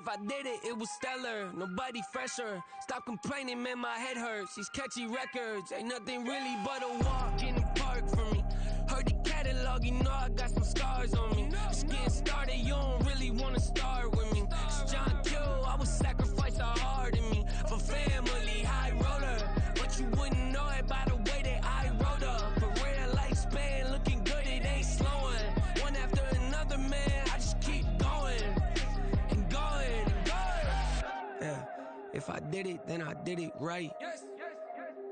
If I did it, it was stellar. Nobody fresher. Stop complaining, man, my head hurts. These catchy records ain't nothing really but a walk in the park for me. Heard the catalog, you know I got some scars on me. Just getting started, you don't really wanna start with me. It's John Q, I would sacrifice a heart in me for family, high roller. But you wouldn't know it by the way that I wrote up. A real lifespan, looking good, it ain't slowing. One after another, man, I just keep going and going and going. Yeah, if I did it, then I did it right.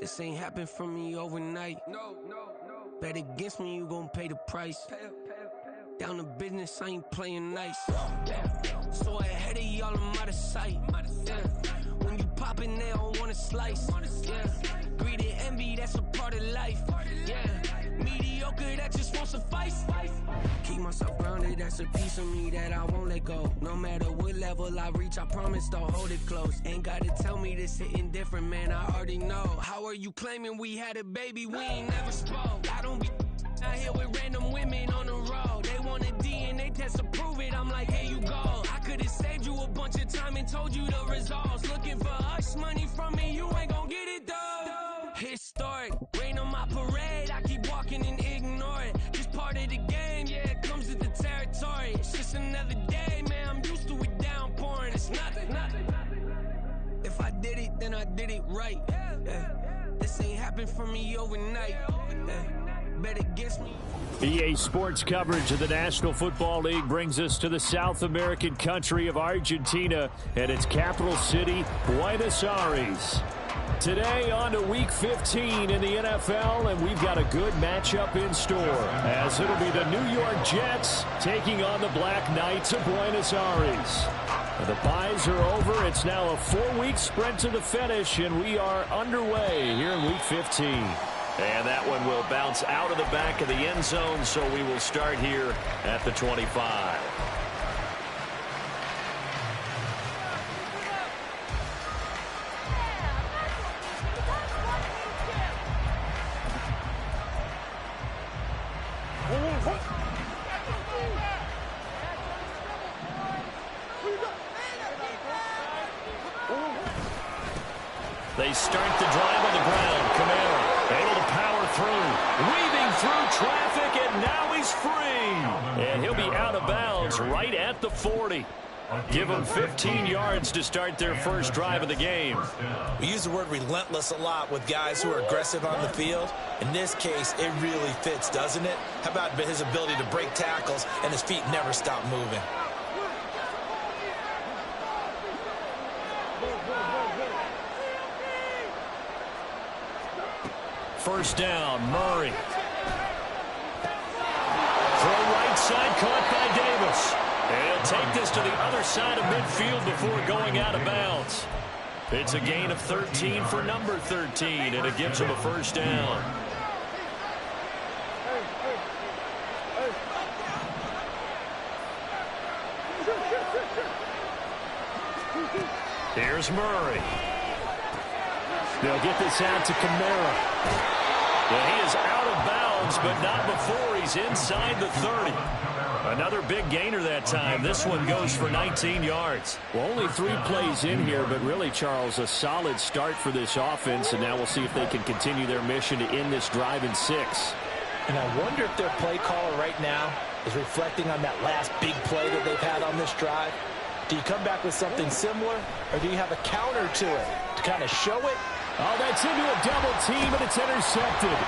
This ain't happened for me overnight. No. Bet against me, you gon' pay the price. Down to business, I ain't playing nice. Yeah. So ahead of y'all, I'm out of sight. Yeah. When you poppin', they don't wanna slice. Yeah. Greed and envy, that's a part of life. Yeah. Mediocre, that just won't suffice. Keep myself grounded, that's a piece of me that I won't let go. No matter what level I reach, I promise don't hold it close. Ain't gotta tell me this hitting different, man, I already know. How are you claiming we had a baby, we ain't never spoke? I don't be out here with random women on the road. They want a DNA test to prove it, I'm like, here you go. I could've saved you a bunch of time and told you the results. Looking for hush money from me, you ain't gon' get it though. Historic, rain on my parade, I keep walking and ignore it. Just part of the game, yeah, it comes with the territory. It's just another day, man, I'm used to it downpouring. It's nothing. If I did it, then I did it right. Yeah. This ain't happened for me overnight. Yeah. Bet against me. EA Sports coverage of the National Football League brings us to the South American country of Argentina and its capital city, Buenos Aires. Today on to Week 15 in the NFL, and we've got a good matchup in store, as it'll be the New York Jets taking on the Black Knights of Buenos Aires. The byes are over. It's now a 4-week sprint to the finish, and we are underway here in Week 15. And that one will bounce out of the back of the end zone, so we will start here at the 25. They start the drive on the ground. Kamara able to power through, weaving through traffic, and now he's free. And he'll be out of bounds right at the 40. Give them 15 yards to start their first drive of the game. We use the word relentless a lot with guys who are aggressive on the field. In this case, it really fits, doesn't it? How about his ability to break tackles and his feet never stop moving? First down, Murray. Throw right side, caught by Davis. And he'll take this to the other side of midfield before going out of bounds. It's a gain of 13 for number 13, and it gives him a first down. Here's Murray. They'll get this out to Kamara. Well, he is out of bounds, but not before he's inside the 30. Another big gainer that time. This one goes for 19 yards. Well, only 3 plays in here, but really, Charles, a solid start for this offense, and now we'll see if they can continue their mission to end this drive in 6. And I wonder if their play caller right now is reflecting on that last big play that they've had on this drive. Do you come back with something similar, or do you have a counter to it to kind of show it? Oh, that's into a double team, and it's intercepted.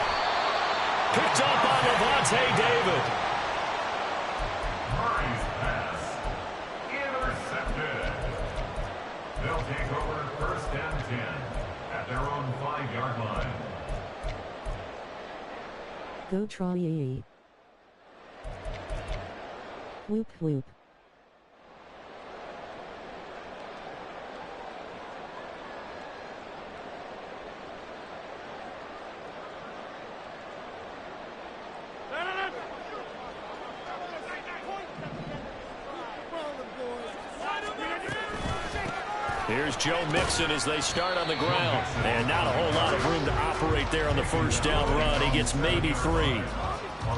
Picked up on Levante David. Murray's pass. Intercepted. They'll take over first and 10 at their own 5-yard line. Go try. Whoop whoop. Here's Joe Mixon as they start on the ground. And not a whole lot of room to operate there on the first down run. He gets maybe 3.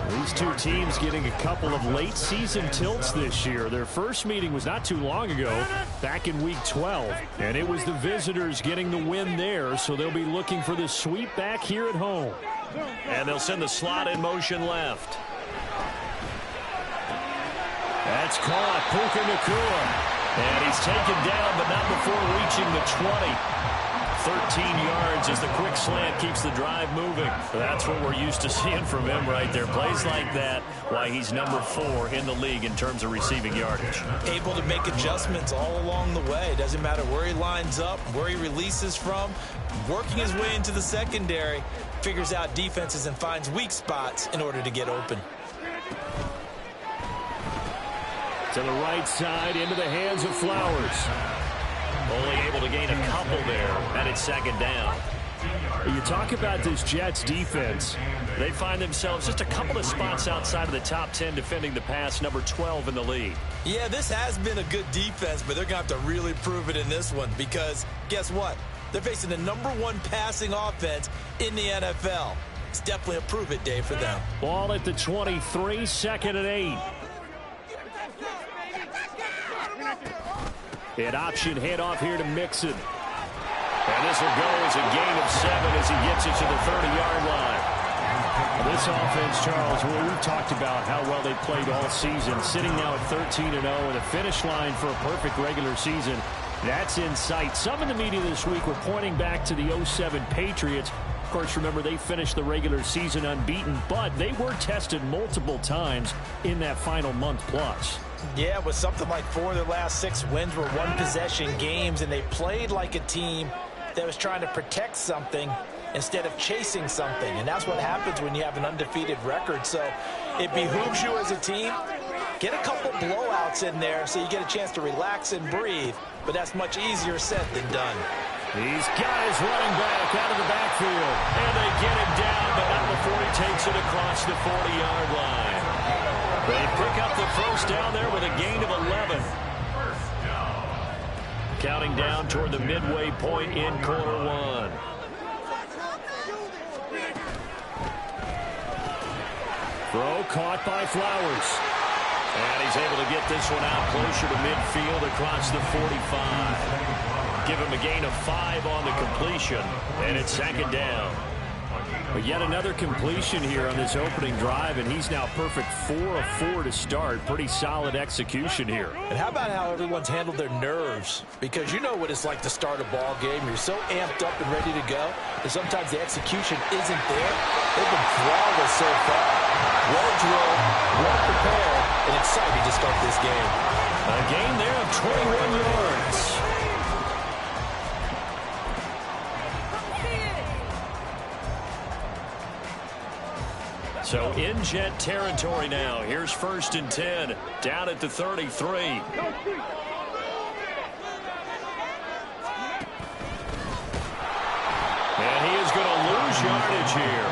These two teams getting a couple of late season tilts this year. Their first meeting was not too long ago, back in week 12. And it was the visitors getting the win there, so they'll be looking for the sweep back here at home. And they'll send the slot in motion left. That's caught. Puka Nacua. And he's taken down, but not before reaching the 20. 13 yards as the quick slant keeps the drive moving. That's what we're used to seeing from him right there. Plays like that, why he's number 4 in the league in terms of receiving yardage. Able to make adjustments all along the way. Doesn't matter where he lines up, where he releases from. Working his way into the secondary, figures out defenses and finds weak spots in order to get open. To the right side, into the hands of Flowers. Only able to gain a couple there, and it's second down. You talk about this Jets defense. They find themselves just a couple of spots outside of the top 10 defending the pass, number 12 in the league. Yeah, this has been a good defense, but they're going to have to really prove it in this one because guess what? They're facing the number 1 passing offense in the NFL. It's definitely a prove-it day for them. Ball at the 23, 2nd and 8. An option handoff here to Mixon. And this will go as a gain of 7 as he gets it to the 30-yard line. This offense, Charles, well, we've talked about how well they played all season, sitting now at 13-0 and a finish line for a perfect regular season. That's in sight. Some in the media this week were pointing back to the 07 Patriots. Of course, remember, they finished the regular season unbeaten, but they were tested multiple times in that final month plus. Yeah, it was something like 4 of their last 6 wins were one-possession games, and they played like a team that was trying to protect something instead of chasing something. And that's what happens when you have an undefeated record. So it behooves you as a team. Get a couple blowouts in there so you get a chance to relax and breathe. But that's much easier said than done. He's got his running back out of the backfield. And they get him down, but not before he takes it across the 40-yard line. They pick up the first down there with a gain of 11. Counting down toward the midway point in quarter 1. Throw caught by Flowers. And he's able to get this one out closer to midfield across the 45. Give him a gain of 5 on the completion, and it's second down. But yet another completion here on this opening drive, and he's now perfect 4 of 4 to start. Pretty solid execution here. And how about how everyone's handled their nerves? Because you know what it's like to start a ball game. You're so amped up and ready to go that sometimes the execution isn't there. They've been flawless so far. Well drilled, well prepared, and excited to start this game. A gain there of 21 yards. So in Jet territory now. Here's 1st and 10. Down at the 33. And he is going to lose yardage here.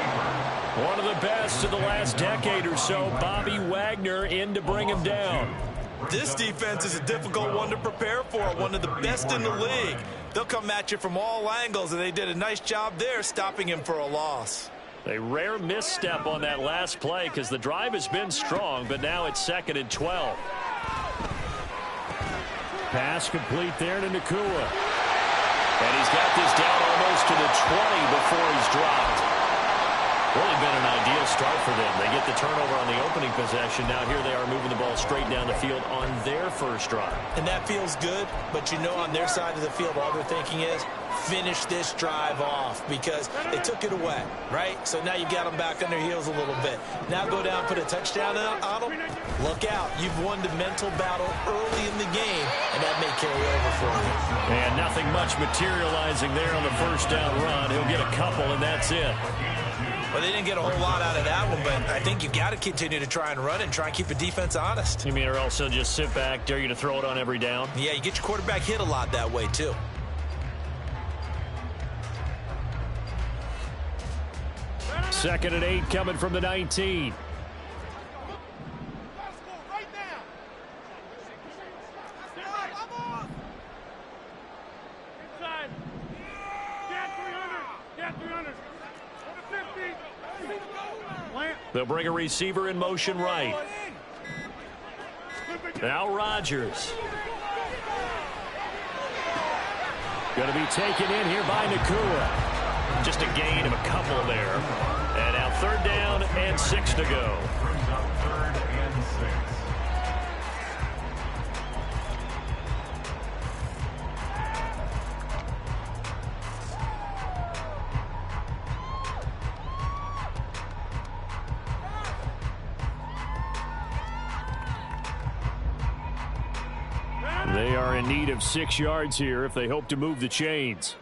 One of the best of the last decade or so. Bobby Wagner in to bring him down. This defense is a difficult one to prepare for. One of the best in the league. They'll come at you from all angles, and they did a nice job there stopping him for a loss. A rare misstep on that last play because the drive has been strong, but now it's 2nd and 12. Pass complete there to Nacua. And he's got this down almost to the 20 before he's dropped. Really been an ideal start for them. They get the turnover on the opening possession. Now here they are moving the ball straight down the field on their first drive. And that feels good, but you know on their side of the field all they're thinking is finish this drive off because they took it away, right? So now you got them back on their heels a little bit. Now go down, put a touchdown on them. Look out. You've won the mental battle early in the game, and that may carry over for you. And nothing much materializing there on the first down run. He'll get a couple, and that's it. Well, they didn't get a whole lot out of that one, but I think you got to continue to try and run and try and keep the defense honest. You mean or else they'll just sit back, dare you to throw it on every down? Yeah, you get your quarterback hit a lot that way, too. Second and 8 coming from the 19. They'll bring a receiver in motion right. Now Rodgers. Going to be taken in here by Nakua. Just a gain of a couple there. And now 3rd down and 6 to go. They are in need of 6 yards here if they hope to move the chains.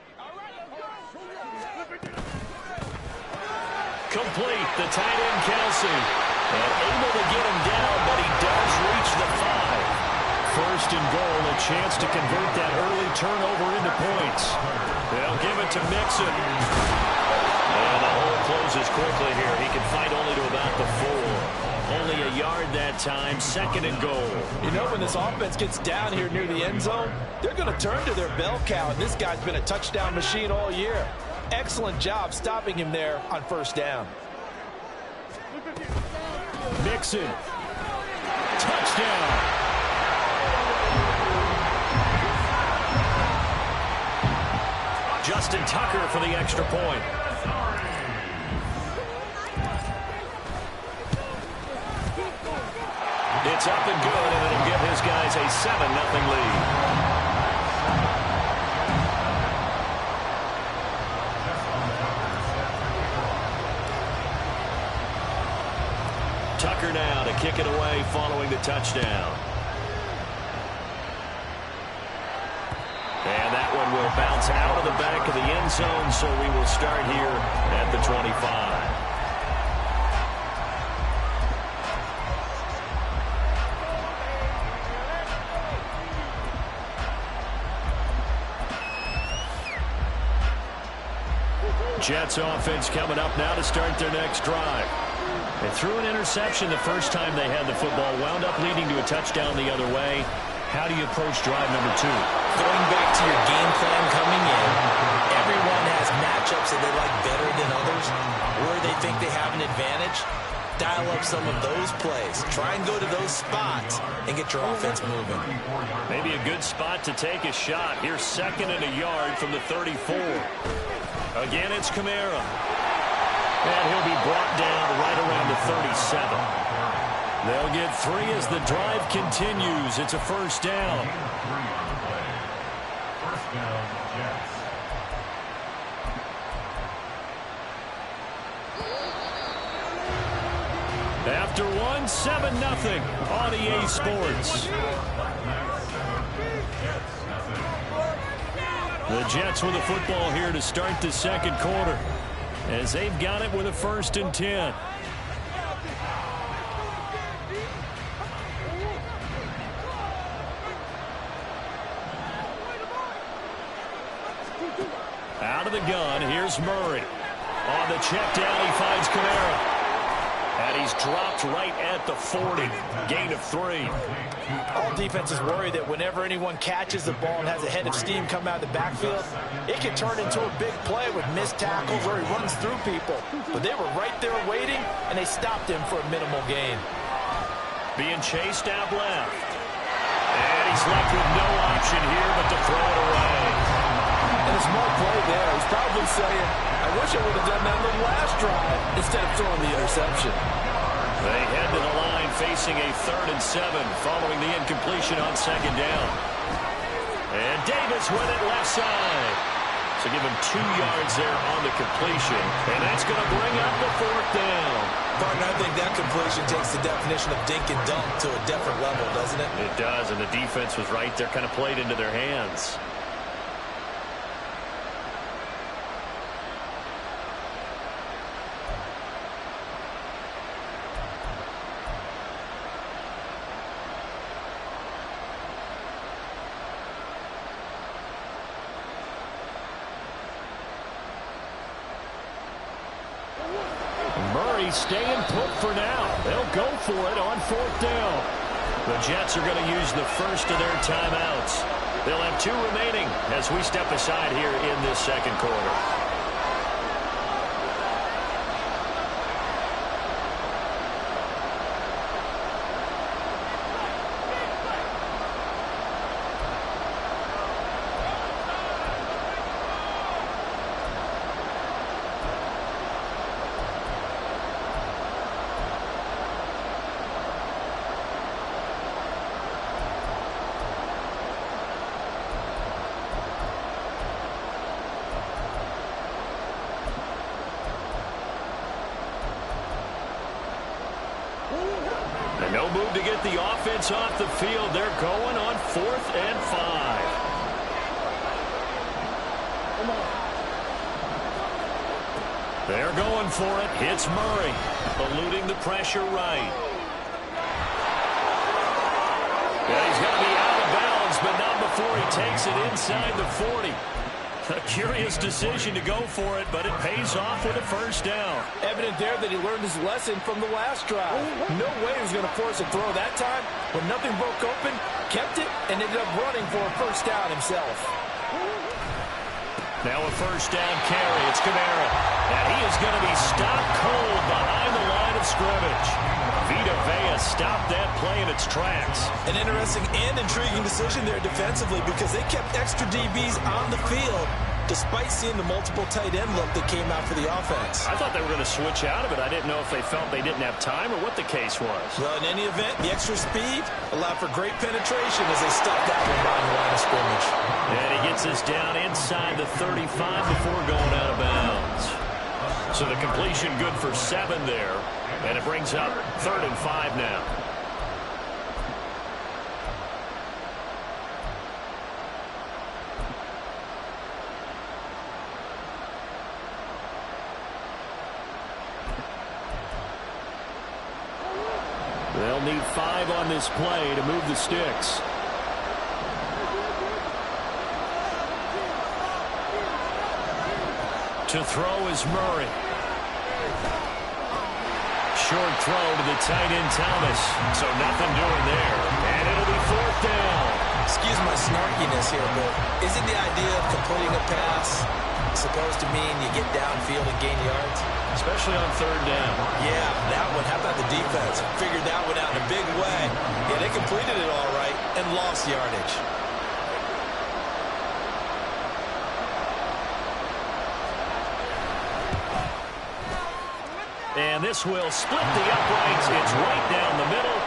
Complete, the tight end Kelsey. And able to get him down, but he does reach the 5. 1st and goal, a chance to convert that early turnover into points. They'll give it to Mixon. And the hole closes quickly here. He can fight only to about the 4. Only a yard that time, 2nd and goal. You know, when this offense gets down here near the end zone, they're going to turn to their bell cow. And this guy's been a touchdown machine all year. Excellent job stopping him there on 1st down. Mixon. Touchdown. Justin Tucker for the extra point. It's up and good, and it'll give his guys a 7-0 lead. Tucker now to kick it away following the touchdown. And that one will bounce out of the back of the end zone, so we will start here at the 25. Jets offense coming up now to start their next drive. They threw an interception the first time they had the football, wound up leading to a touchdown the other way. How do you approach drive number 2? Going back to your game plan coming in, everyone has matchups that they like better than others, where they think they have an advantage. Dial up some of those plays. Try and go to those spots and get your offense moving. Maybe a good spot to take a shot. Here's 2nd and a yard from the 34. Again, it's Kamara. And he'll be brought down right around the 37. They'll get 3 as the drive continues. It's a 1st down. After 1, 7-0 on EA Sports. The Jets with the football here to start the 2nd quarter, as they've got it with a 1st and 10. Out of the gun, here's Murray. On the check down, he finds Kamara. And he's dropped right at the 40. Gain of 3. All defenses worry that whenever anyone catches the ball and has a head of steam come out of the backfield, it can turn into a big play with missed tackles where he runs through people. But they were right there waiting, and they stopped him for a minimal gain. Being chased out left. And he's left with no option here but to throw it away. And a small play there. He's probably saying, I wish I would have done that on the last drive instead of throwing the interception. They head to the line facing a 3rd and 7 following the incompletion on 2nd down. And Davis with it left side. So give him 2 yards there on the completion. And that's going to bring up the 4th down. Partner, I think that completion takes the definition of dink and dunk to a different level, doesn't it? It does, and the defense was right there, kind of played into their hands. Staying put for now. They'll go for it on 4th down. The Jets are going to use the first of their timeouts. They'll have 2 remaining as we step aside here in this 2nd quarter. No move to get the offense off the field. They're going on 4th and 5. Come on. They're going for it. It's Murray, eluding the pressure right. Yeah, he's going to be out of bounds, but not before he takes it inside the 40. A curious decision to go for it, but it pays off with a first down. Evident there that he learned his lesson from the last drive. No way he was going to force a throw that time. When nothing broke open, kept it, and ended up running for a first down himself. Now a first down carry. It's Kamara. And he is going to be stopped cold behind the line of scrimmage. Vita Vea stopped that play in its tracks. An interesting and intriguing decision there defensively because they kept extra DBs on the field despite seeing the multiple tight end look that came out for the offense. I thought they were going to switch out of it. I didn't know if they felt they didn't have time or what the case was. Well, in any event, the extra speed allowed for great penetration as they stopped that one behind the line of scrimmage. And he gets us down inside the 35 before going out of bounds. So the completion good for 7 there. And it brings up 3rd and 5 now. They'll need 5 on this play to move the sticks. To throw is Murray. Short throw to the tight end Thomas. So nothing doing there. And it'll be 4th down. Excuse my snarkiness here, but isn't the idea of completing a pass supposed to mean you get downfield and gain yards? Especially on 3rd down. Yeah, that one. How about the defense? Figured that one out in a big way. Yeah, they completed it all right and lost yardage. And this will split the uprights. It's right down the middle.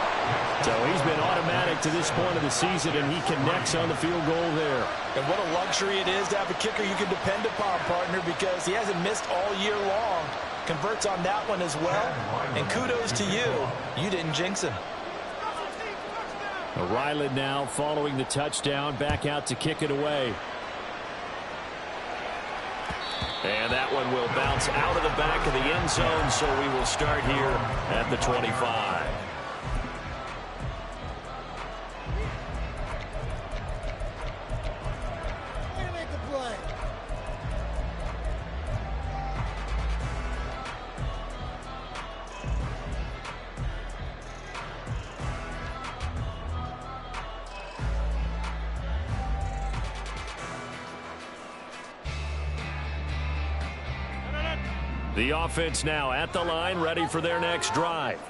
So he's been automatic to this point of the season, and he connects on the field goal there. And what a luxury it is to have a kicker you can depend upon, partner, because he hasn't missed all year long. Converts on that one as well. And kudos to you. You didn't jinx him. Ryland now following the touchdown, back out to kick it away. And that one will bounce out of the back of the end zone, so we will start here at the 25. The offense now at the line, ready for their next drive.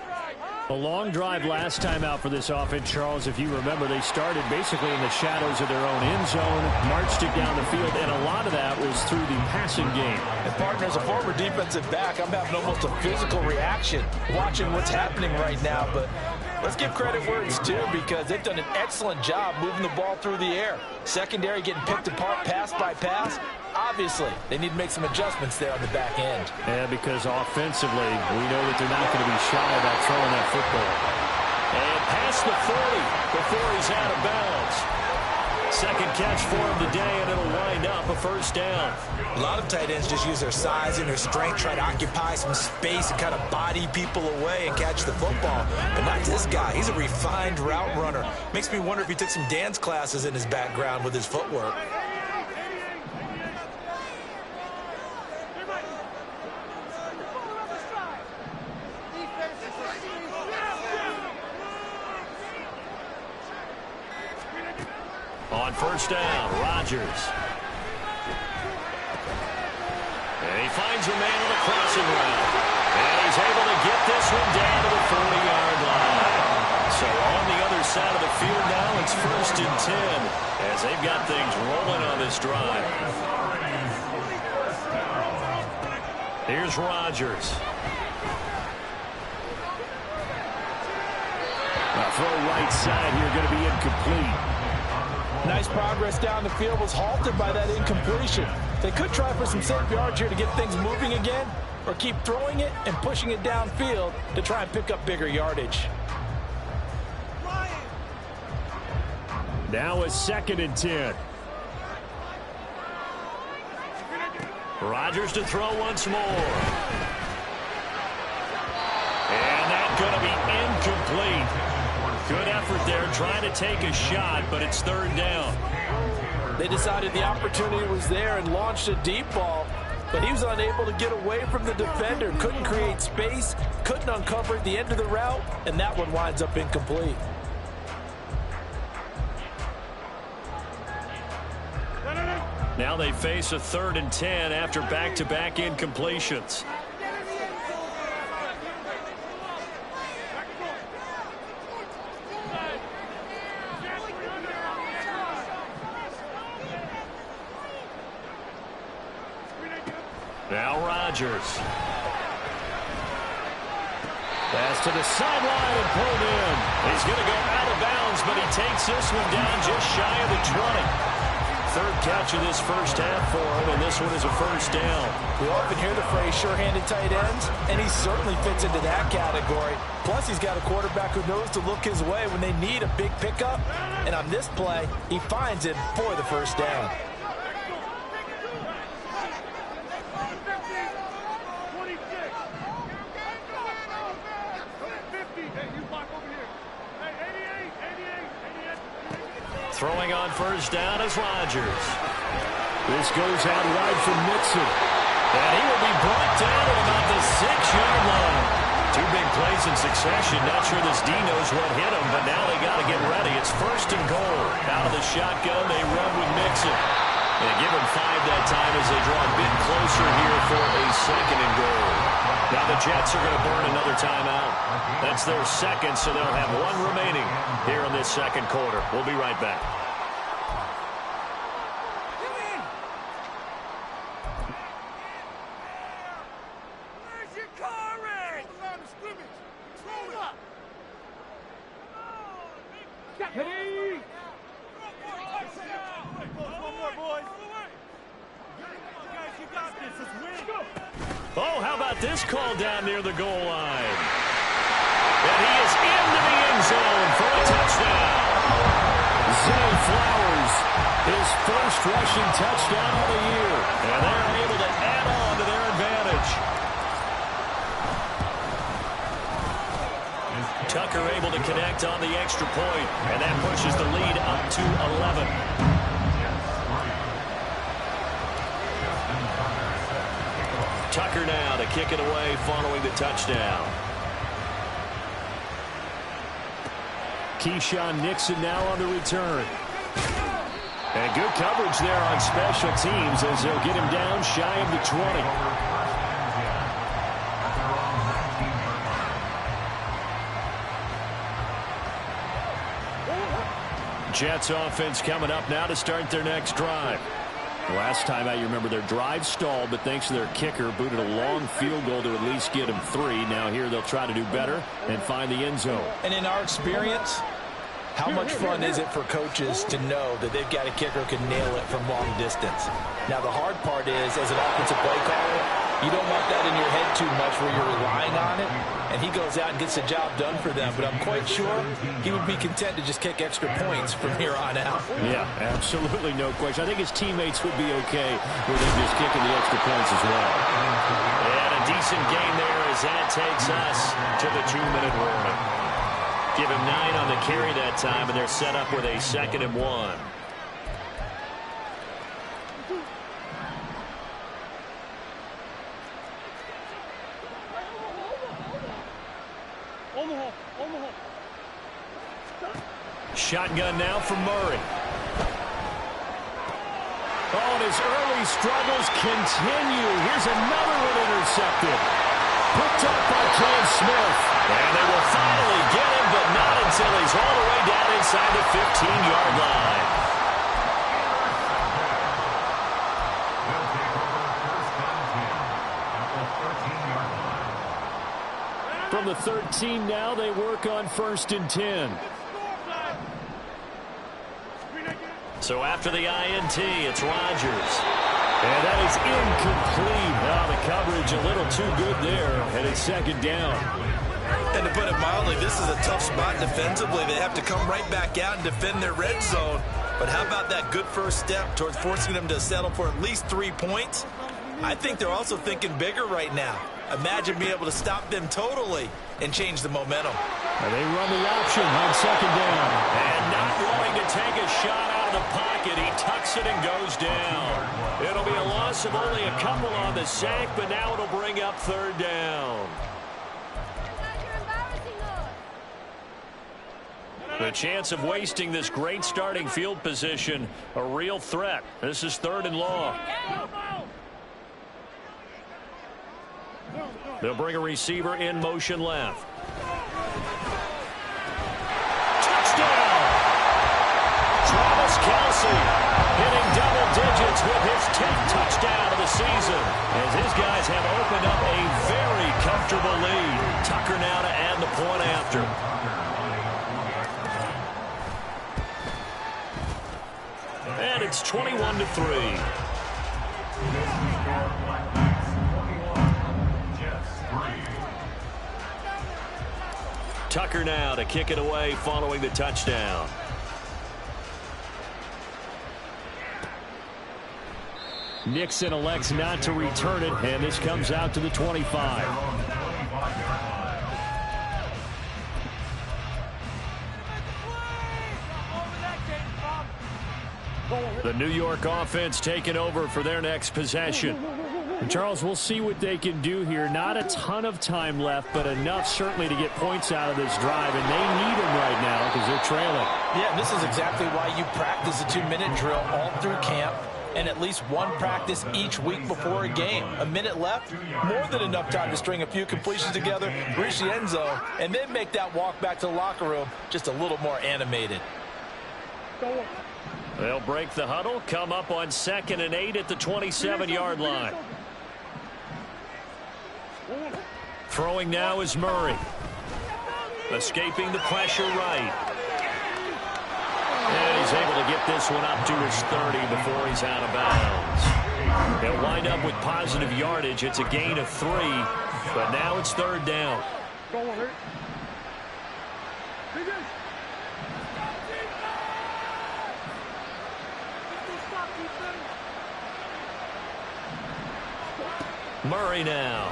A long drive last time out for this offense, Charles. If you remember, they started basically in the shadows of their own end zone, marched it down the field, and a lot of that was through the passing game. And partner, as a former defensive back, I'm having almost a physical reaction watching what's happening right now. But let's give credit where it's due because they've done an excellent job moving the ball through the air. Secondary getting picked apart pass by pass. Obviously, they need to make some adjustments there on the back end. Yeah, because offensively, we know that they're not going to be shy about throwing that football. And past the 40 before he's out of bounds. Second catch for him today, and it'll wind up a first down. A lot of tight ends just use their size and their strength, try to occupy some space and kind of body people away and catch the football. But not this guy. He's a refined route runner. Makes me wonder if he took some dance classes in his background with his footwork. On first down, Rodgers. And he finds a man on the crossing route. And he's able to get this one down to the 40-yard line. So on the other side of the field now, it's 1st and 10 as they've got things rolling on this drive. Here's Rodgers. Throw right side here, going to be incomplete. Nice progress down the field was halted by that incompletion. They could try for some safe yards here to get things moving again, or keep throwing it and pushing it downfield to try and pick up bigger yardage. Now a 2nd and 10. Rodgers to throw once more. And that's going to be incomplete. Good effort there trying to take a shot, but it's 3rd down. They decided the opportunity was there and launched a deep ball, but he was unable to get away from the defender, couldn't create space, couldn't uncover the end of the route, and that one winds up incomplete. Now they face a 3rd and 10 after back-to-back incompletions. Now Rodgers. Pass to the sideline and pulled in. He's going to go out of bounds, but he takes this one down just shy of the 20. 3rd catch of this first half for him, and this one is a 1st down. We often hear the phrase sure-handed tight ends, and he certainly fits into that category. Plus, he's got a quarterback who knows to look his way when they need a big pickup. And on this play, he finds it for the 1st down. Throwing on 1st down is Rodgers. This goes out wide from Mixon. And he will be brought down at about the 6-yard line. 2 big plays in succession. Not sure this D knows what hit him, but now they got to get ready. It's 1st and goal. Out of the shotgun, they run with Mixon. They give him 5 that time as they draw a bit closer here for a 2nd and goal. Now the Jets are going to burn another timeout. That's their 2nd, so they'll have 1 remaining here in this 2nd quarter. We'll be right back. Where's your car at? Oh, how about this call down near the goal line? And he is into the end zone for a touchdown. Zay Flowers, his 1st rushing touchdown of the year. And they're able to add on to their advantage. Tucker able to connect on the extra point, and that pushes the lead up to 11. Tucker now to kick it away following the touchdown. Keyshawn Nixon now on the return. And good coverage there on special teams as they'll get him down shy of the 20. Jets offense coming up now to start their next drive. Last time out, you remember their drive stalled, but thanks to their kicker, booted a long field goal to at least get them 3. Now here they'll try to do better and find the end zone. And in our experience, how much fun is it for coaches to know that they've got a kicker who can nail it from long distance? Now, the hard part is, as an offensive play caller, you don't want that in your head too much where you're relying on it, and he goes out and gets the job done for them. But I'm quite sure he would be content to just kick extra points from here on out. Yeah, absolutely no question. I think his teammates would be okay with him just kicking the extra points as well. And a decent gain there as that takes us to the 2-minute warning. Give him 9 on the carry that time, and they're set up with a 2nd and 1. Shotgun now for Murray. Oh, and his early struggles continue. Here's another one intercepted. Picked up by Cam Smith. And they will finally get him, but not until he's all the way down inside the 15-yard line. From the 13 now, they work on 1st and 10. So after the INT, it's Rodgers. And that is incomplete. Now the coverage a little too good there, and it's 2nd down. And to put it mildly, this is a tough spot defensively. They have to come right back out and defend their red zone. But how about that good first step towards forcing them to settle for at least 3 points? I think they're also thinking bigger right now. Imagine being able to stop them totally and change the momentum. And they run the option on second down. And not willing to take a shot out of the pocket. He tucks it and goes down. It'll be a loss of only a couple on the sack, but now it'll bring up third down. The chance of wasting this great starting field position, a real threat. This is 3rd and long. They'll bring a receiver in motion left. Touchdown! Travis Kelce hitting double digits with his 10th touchdown of the season, as his guys have opened up a very comfortable lead. Tucker now to add the point after. And it's 21-3. Tucker now to kick it away following the touchdown. Nixon elects not to return it, and this comes out to the 25. The New York offense taking over for their next possession. And Charles, we'll see what they can do here. Not a ton of time left, but enough certainly to get points out of this drive, and they need them right now because they're trailing. Yeah, this is exactly why you practice a 2-minute drill all through camp and at least one practice each week before a game. A minute left, more than enough time to string a few completions together, reach the end zone, and then make that walk back to the locker room just a little more animated. They'll break the huddle, come up on 2nd and 8 at the 27-yard line. Throwing now is Murray. Escaping the pressure right. And he's able to get this one up to his 30 before he's out of bounds. He'll wind up with positive yardage. It's a gain of 3, but now it's 3rd down. Murray now.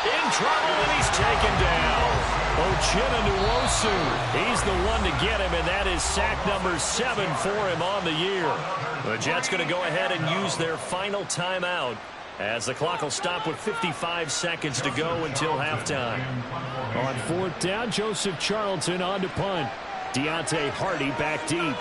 In trouble, and he's taken down. Uchenna-Nwosu, he's the one to get him, and that is sack number 7 for him on the year. The Jets going to go ahead and use their final timeout as the clock will stop with 55 seconds to go until halftime. On 4th down, Joseph Charlton on to punt. Deontay Hardy back deep.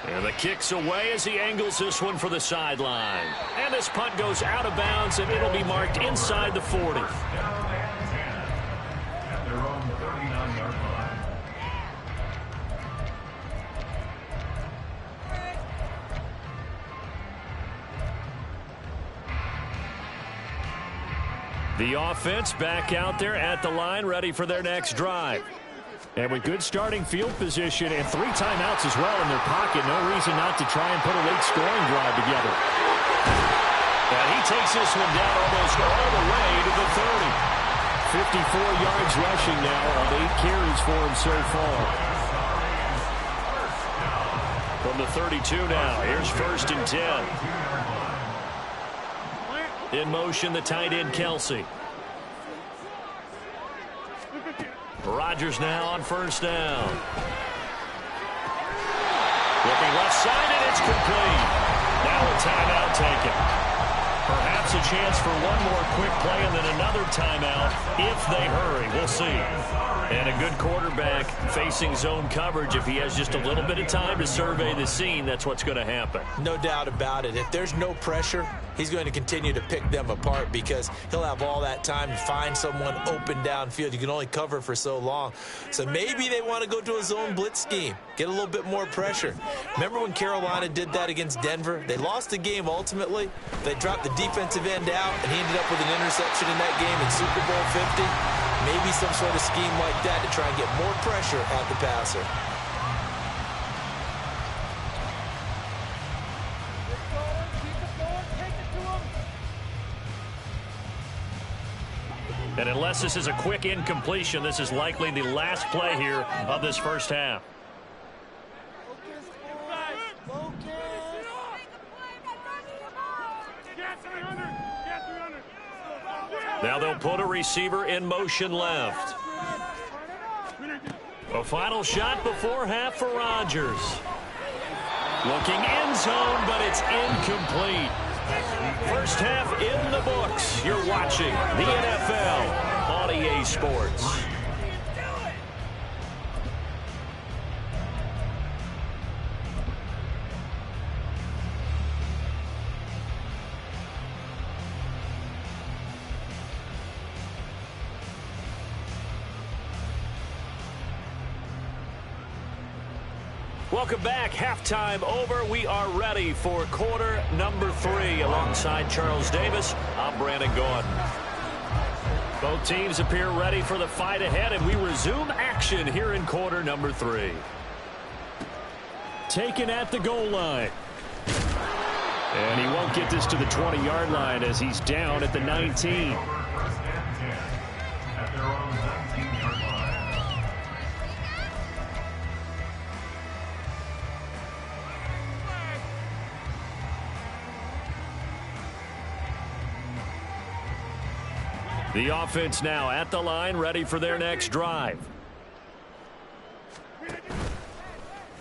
And the kick's away as he angles this one for the sideline. And this punt goes out of bounds, and it'll be marked inside the 40. The offense back out there at the line, ready for their next drive. And with good starting field position and 3 timeouts as well in their pocket, no reason not to try and put a late scoring drive together. And he takes this one down almost all the way to the 30. 54 yards rushing now on 8 carries for him so far. From the 32 now, here's 1st and 10. In motion, the tight end, Kelce. Rodgers now on 1st down. Looking left side, and it's complete. Now a timeout taken. Perhaps a chance for one more quick play and then another timeout if they hurry. We'll see. And a good quarterback facing zone coverage. If he has just a little bit of time to survey the scene, that's what's going to happen. No doubt about it. If there's no pressure, he's going to continue to pick them apart because he'll have all that time to find someone open downfield. You can only cover for so long. So maybe they want to go to a zone blitz scheme, get a little bit more pressure. Remember when Carolina did that against Denver? They lost the game ultimately. They dropped the defensive end out, and he ended up with an interception in that game in Super Bowl 50. Maybe some sort of scheme like that to try and get more pressure at the passer. And unless this is a quick incompletion, this is likely the last play here of this first half. Now they'll put a receiver in motion left. A final shot before half for Rodgers. Looking end zone, but it's incomplete. First half in the books. You're watching the NFL on EA Sports. Welcome back. Halftime over. We are ready for quarter number 3. Alongside Charles Davis, I'm Brandon Gordon. Both teams appear ready for the fight ahead, and we resume action here in quarter number 3. Taken at the goal line. And he won't get this to the 20-yard line as he's down at the 19. At their own 19-yard line. The offense now at the line, ready for their next drive.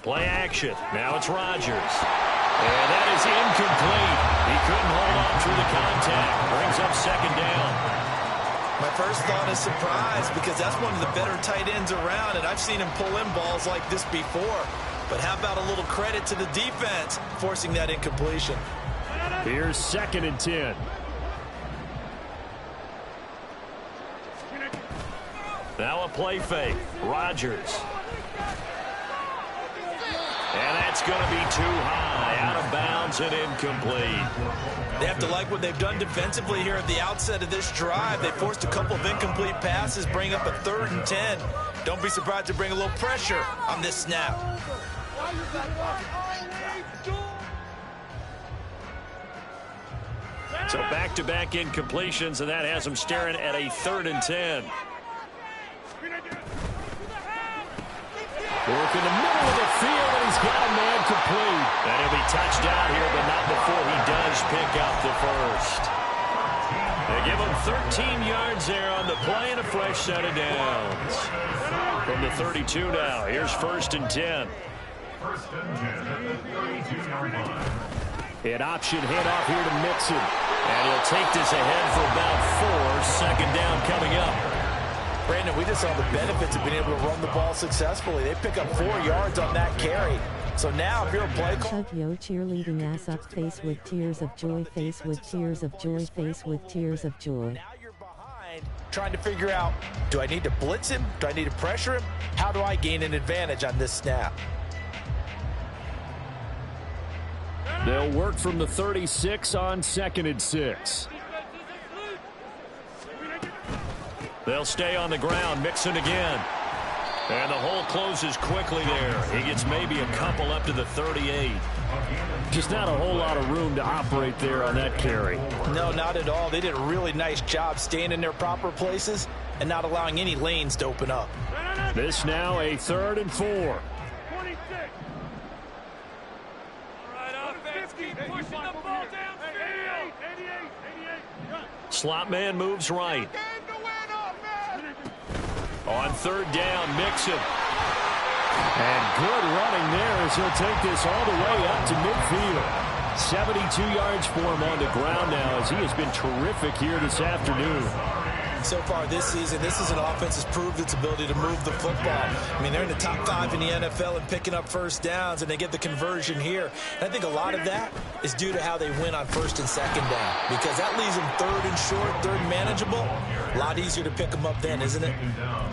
Play action. Now it's Rodgers. And that is incomplete. He couldn't hold on through the contact. Brings up second down. My first thought is surprise, because that's one of the better tight ends around, and I've seen him pull in balls like this before. But how about a little credit to the defense forcing that incompletion? Here's 2nd and 10. Now a play fake. Rodgers. And that's going to be too high. Out of bounds and incomplete. They have to like what they've done defensively here at the outset of this drive. They forced a couple of incomplete passes, bring up a 3rd and 10. Don't be surprised to bring a little pressure on this snap. So back-to-back incompletions, and that has them staring at a 3rd and 10. Work in the middle of the field, and he's got a man complete. And he'll be touched down here, but not before he does pick up the first. They give him 13 yards there on the play and a fresh set of downs. From the 32 now, here's 1st and 10. 1st and 10 at the 32-yard line. An option handoff here to Mixon. And he'll take this ahead for about 4. Second down coming up. Brandon, we just saw the benefits of being able to run the ball successfully. They pick up 4 yards on that carry. So now, if you're a play call... Chug yo cheerleading ass up, face with tears of joy, face with tears of joy, face with tears of joy. Now you're behind, trying to figure out, do I need to blitz him? Do I need to pressure him? How do I gain an advantage on this snap? They'll work from the 36 on 2nd and 6. They'll stay on the ground. Mixon again. And the hole closes quickly there. He gets maybe a couple up to the 38. Just not a whole lot of room to operate there on that carry. No, not at all. They did a really nice job staying in their proper places and not allowing any lanes to open up. This now a 3rd and 4. 26. All right, offense, keep pushing the ball downfield. 88. Slot man moves right. On 3rd down, Mixon. And good running there as he'll take this all the way up to midfield. 72 yards for him on the ground now as he has been terrific here this afternoon. So far this season, this is an offense that's proved its ability to move the football. I mean, they're in the top 5 in the NFL and picking up first downs, and they get the conversion here. And I think a lot of that is due to how they win on 1st and 2nd down, because that leaves them 3rd and short, 3rd and manageable. A lot easier to pick them up then, isn't it?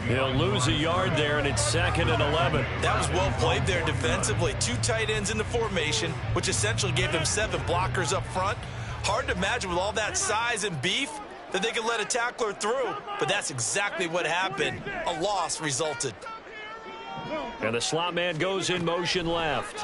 He'll lose a yard there, and it's 2nd and 11. That was well played there defensively. 2 tight ends in the formation, which essentially gave them 7 blockers up front. Hard to imagine with all that size and beef that they could let a tackler through, but that's exactly what happened. A loss resulted. And the slot man goes in motion left.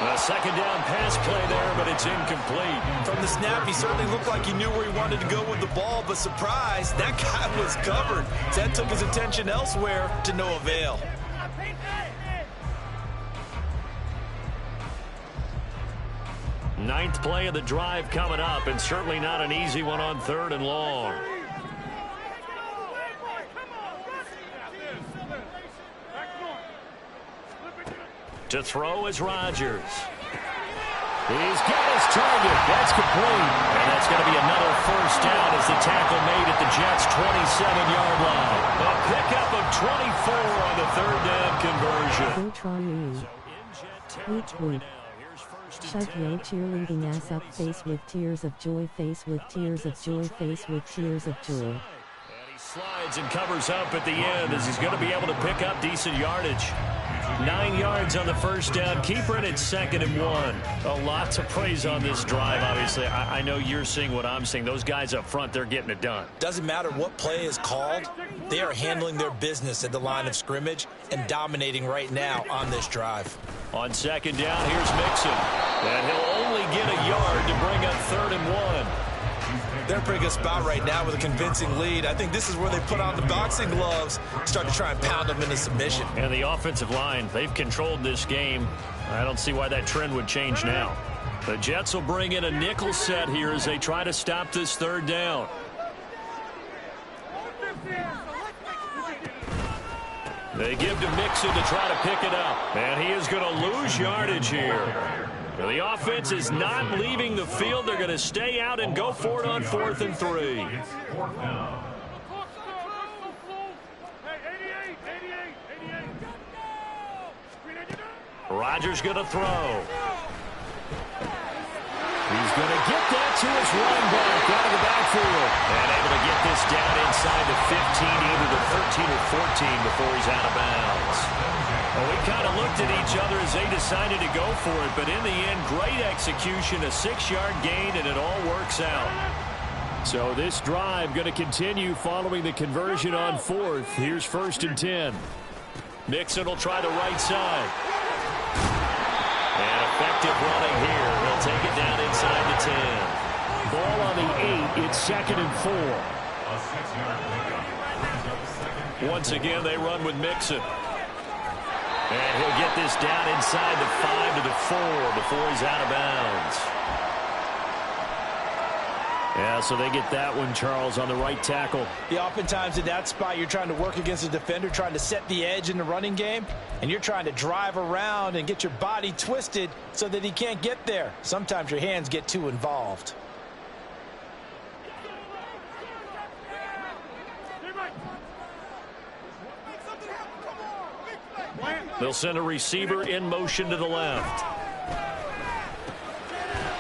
A second down pass play there, but it's incomplete. From the snap, he certainly looked like he knew where he wanted to go with the ball, but surprise, that guy was covered. That took his attention elsewhere to no avail. Ninth play of the drive coming up, and certainly not an easy one on 3rd and long. To throw is Rodgers. He's got his target. That's complete. And that's going to be another first down as the tackle made at the Jets' 27-yard line. A pickup of 24 on the 3rd down conversion. Shut your cheerleading ass up, face with tears of joy, face with tears of joy, face with tears of joy. And he slides and covers up at the end as he's going to be able to pick up decent yardage. 9 yards on the first down. Keeper in it's 2nd and 1. A lot to praise on this drive, obviously. I know you're seeing what I'm seeing. Those guys up front, they're getting it done. Doesn't matter what play is called. They are handling their business at the line of scrimmage and dominating right now on this drive. On 2nd down, here's Mixon. And he'll only get a yard to bring up 3rd and 1. They're in a pretty good spot right now with a convincing lead. I think this is where they put on the boxing gloves, start to try and pound them into submission. And the offensive line, they've controlled this game. I don't see why that trend would change now. The Jets will bring in a nickel set here as they try to stop this 3rd down. They give to Mixon to try to pick it up. And he is going to lose yardage here. The offense is not leaving the field. They're going to stay out and go for it on 4th and 3. Rodgers going to throw. He's going to get that to his running back out of the backfield. And able to get this down inside the 15, either the 13 or 14 before he's out of bounds. Well, we kind of looked at each other as they decided to go for it, but in the end, great execution, a 6-yard gain, and it all works out. So this drive going to continue following the conversion on 4th. Here's 1st and 10. Mixon will try the right side. And effective running here. He'll take it down inside the 10. Ball on the 8. It's 2nd and 4. Once again, they run with Mixon. And he'll get this down inside the 5 to the 4 before he's out of bounds. Yeah, so they get that one, Charles, on the right tackle. Yeah, oftentimes in that spot, you're trying to work against a defender, trying to set the edge in the running game, and you're trying to drive around and get your body twisted so that he can't get there. Sometimes your hands get too involved. They'll send a receiver in motion to the left.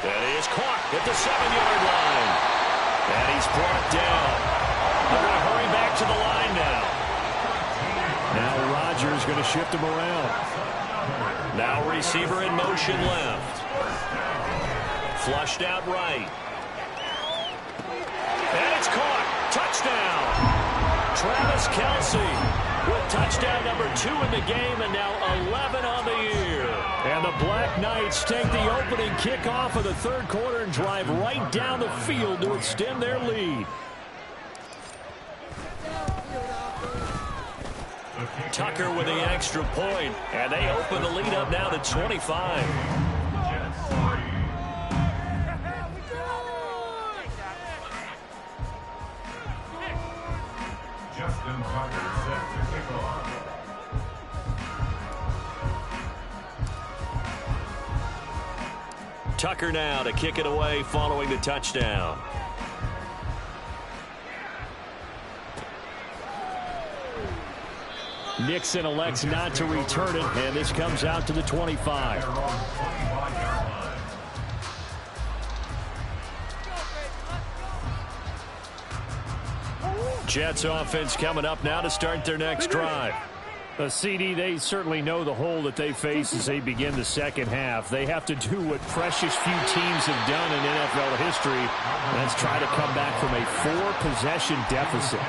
That is caught at the 7-yard line. And he's brought down. They're going to hurry back to the line now. Now Rodgers going to shift him around. Now receiver in motion left. Flushed out right. And it's caught. Touchdown. Travis Kelce with touchdown number 2 in the game, and now 11 on the year. And the Black Knights take the opening kickoff of the 3rd quarter and drive right down the field to extend their lead. Tucker with the extra point, and they open the lead up now to 25. Tucker now to kick it away following the touchdown. Nixon elects not to return it, and this comes out to the 25. Jets offense coming up now to start their next drive. CD, they certainly know the hole that they face as they begin the second half. They have to do what precious few teams have done in NFL history. Let's try to come back from a 4-possession deficit.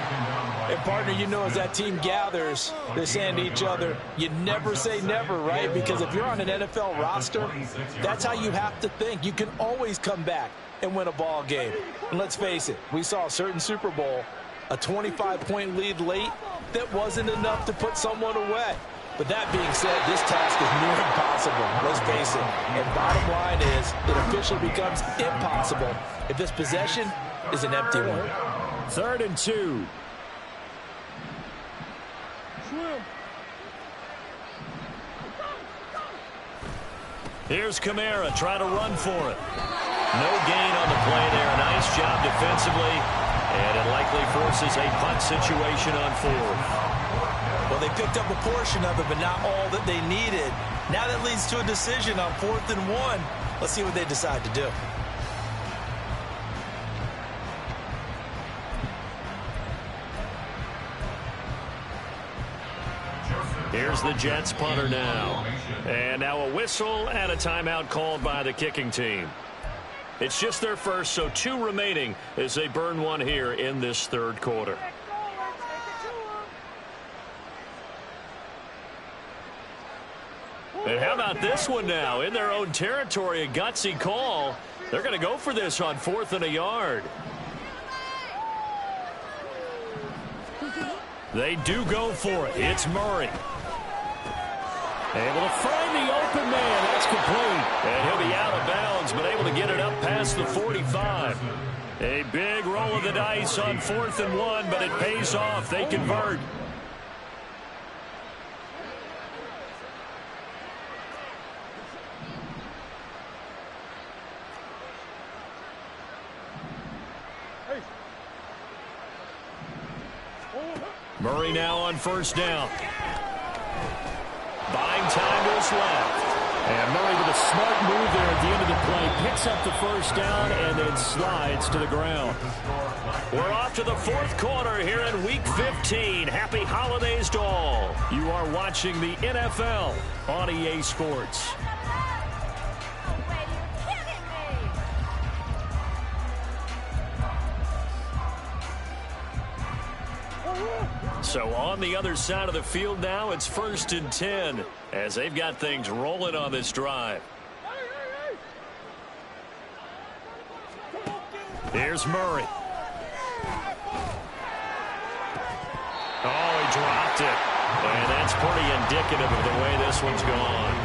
And, partner, you know, as that team gathers, they're saying to each other, you never say never, right? Because if you're on an NFL roster, that's how you have to think. You can always come back and win a ball game. And let's face it, we saw a certain Super Bowl, a 25-point lead late that wasn't enough to put someone away. But that being said, this task is near impossible, let's face it. And bottom line is, it officially becomes impossible if this possession is an empty one. 3rd and 2. Here's Kamara trying to run for it. No gain on the play there. Nice job defensively. And it likely forces a punt situation on 4th. Well, they picked up a portion of it, but not all that they needed. Now that leads to a decision on 4th and 1. Let's see what they decide to do. Here's the Jets punter now. And now a whistle and a timeout called by the kicking team. It's just their first, so 2 remaining as they burn one here in this 3rd quarter. And how about this one now? In their own territory, a gutsy call. They're going to go for this on 4th and a yard. They do go for it. It's Murray. Able to find the open man. That's complete. And he'll be out of bounds, but able to get it up past the 45. A big roll of the dice on 4th and 1, but it pays off. They convert. Murray now on 1st down. Buying time to his left. And Murray with a smart move there at the end of the play. Picks up the 1st down and then slides to the ground. We're off to the 4th quarter here in Week 15. Happy holidays to all. You are watching the NFL on EA Sports. So on the other side of the field now, it's 1st and 10 as they've got things rolling on this drive. Here's Murray. Oh, he dropped it. And that's pretty indicative of the way this one's gone.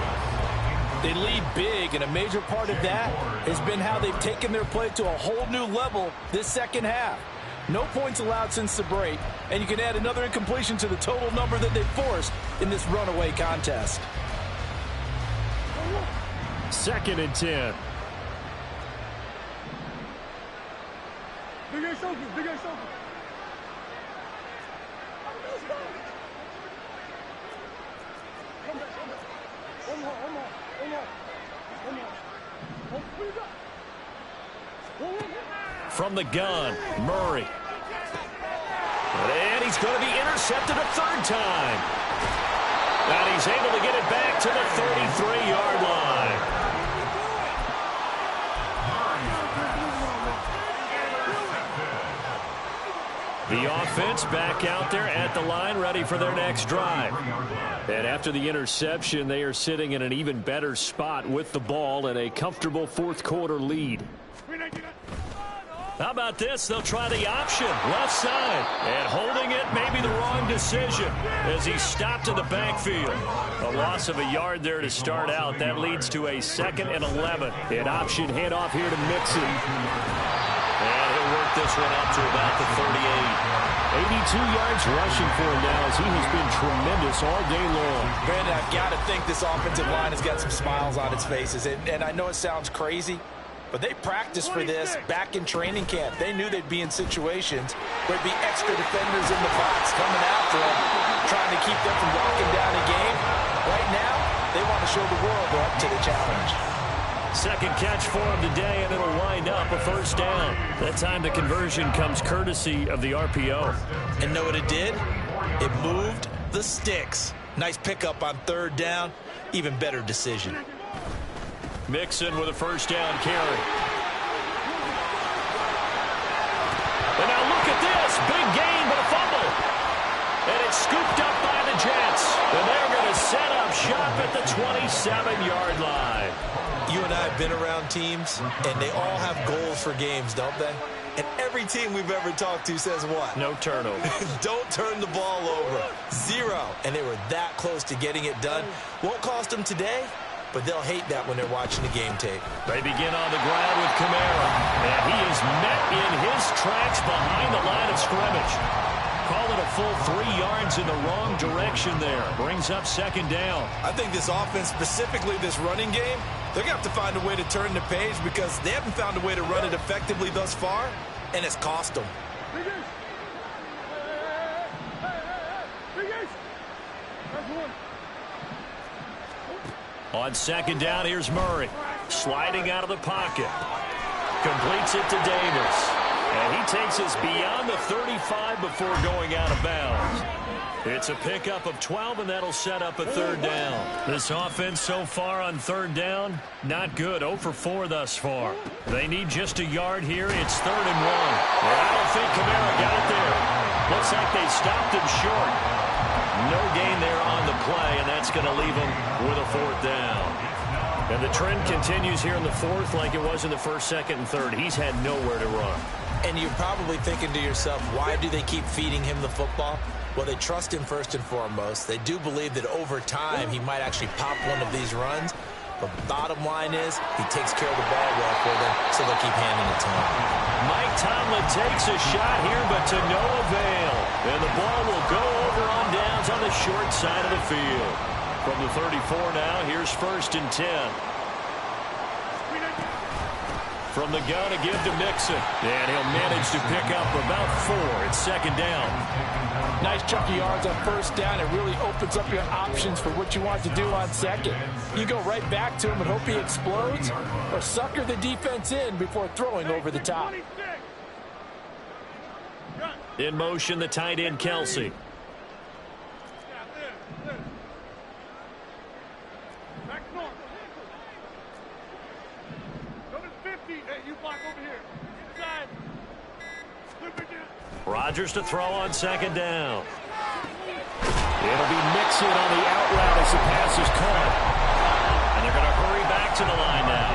They lead big, and a major part of that has been how they've taken their play to a whole new level this 2nd half. No points allowed since the break, and you can add another incompletion to the total number that they've forced in this runaway contest. 2nd and 10. Big ass open, big ass open. From the gun, Murray. And he's going to be intercepted a 3rd time. And he's able to get it back to the 33-yard line. The offense back out there at the line, ready for their next drive. And after the interception, they are sitting in an even better spot with the ball and a comfortable 4th quarter lead. How about this? They'll try the option, left side. And holding it, maybe the wrong decision as he stopped in the backfield. A loss of a yard there to start out. That leads to a 2nd and 11. An option handoff here to Mixon. And he'll work this one up to about the 38. 82 yards rushing for him now as he has been tremendous all day long. Brandon, I've got to think this offensive line has got some smiles on its faces. And I know it sounds crazy, but they practiced for this back in training camp. They knew they'd be in situations where there'd be extra defenders in the box coming after them, trying to keep them from locking down a game. Right now, they want to show the world they're up to the challenge. 2nd catch for him today, and it'll wind up a 1st down. That time the conversion comes courtesy of the RPO. And know what it did? It moved the sticks. Nice pickup on 3rd down. Even better decision. Mixon with a 1st down carry. And now look at this. Big gain, but a fumble. scooped up by the Jets. And they're going to set up shop at the 27-yard line. You and I have been around teams, and they all have goals for games, don't they? And every team we've ever talked to says what? No turnover. Don't turn the ball over. 0. And they were that close to getting it done. Won't cost them today, but they'll hate that when they're watching the game tape. They begin on the ground with Kamara. And he is met in his tracks behind the line of scrimmage. Call it a full 3 yards in the wrong direction there. Brings up second down. I think this offense, specifically this running game, they're going to have to find a way to turn the page because they haven't found a way to run it effectively thus far, and it's cost them. On second down, here's Murray. Sliding out of the pocket. Completes it to Davis. And he takes us beyond the 35 before going out of bounds. It's a pickup of 12, and that'll set up a third down. This offense so far on third down, not good. 0 for 4 thus far. They need just a yard here. It's 3rd and 1. And I don't think Kamara got there. Looks like they stopped him short. No gain there on the play, and that's going to leave him with a 4th down. And the trend continues here in the 4th like it was in the 1st, 2nd, and 3rd. He's had nowhere to run. And you're probably thinking to yourself, why do they keep feeding him the football? Well, they trust him first and foremost. They do believe that over time he might actually pop one of these runs. But bottom line is he takes care of the ball well for them, so they'll keep handing it to him. Mike Tomlin takes a shot here, but to no avail. And the ball will go over on downs on the short side of the field. From the 34 now, here's 1st and 10. From the gun, a give to Mixon. And he'll manage to pick up about 4. It's 2nd down. Nice chunk of yards on 1st down. It really opens up your options for what you want to do on 2nd. You go right back to him and hope he explodes, or sucker the defense in before throwing over the top. In motion, the tight end, Kelsey. Rodgers to throw on 2nd down. It'll be Mixon on the out route as the pass is caught. And they're going to hurry back to the line now.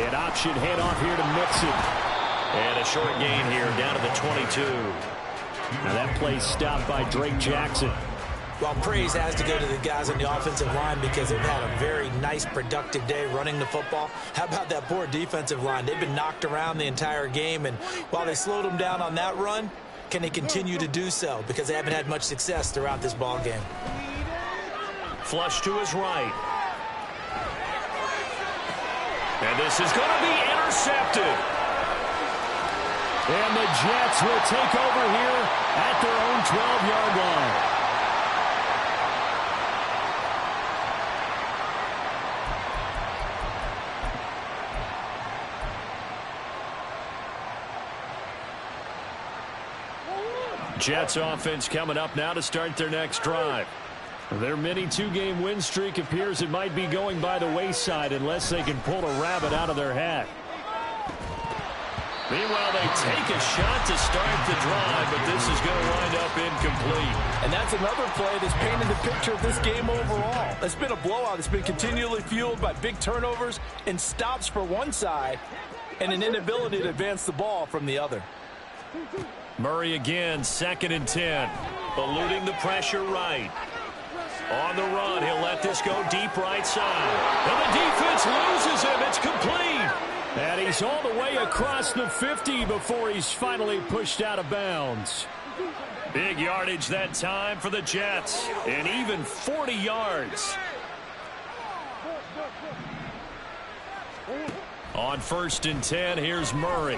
An option handoff here to Mixon. And a short gain here down to the 22. Now that play stopped by Drake Jackson. Well, praise has to go to the guys on the offensive line because they've had a very nice, productive day running the football. How about that poor defensive line? They've been knocked around the entire game, and while they slowed them down on that run, can they continue to do so? Because they haven't had much success throughout this ball game. Flush to his right. And this is going to be intercepted. And the Jets will take over here at their own 12-yard line. Jets offense coming up now to start their next drive. Their mini 2-game win streak appears it might be going by the wayside unless they can pull a rabbit out of their hat. Meanwhile, they take a shot to start the drive, but this is going to wind up incomplete. And that's another play that's painted the picture of this game overall. It's been a blowout. It's been continually fueled by big turnovers and stops for one side and an inability to advance the ball from the other. Murray again, 2nd and 10. Eluding the pressure right. On the run, he'll let this go deep right side. And the defense loses him. It's complete. And he's all the way across the 50 before he's finally pushed out of bounds. Big yardage that time for the Jets. And even 40 yards. On 1st and 10, here's Murray.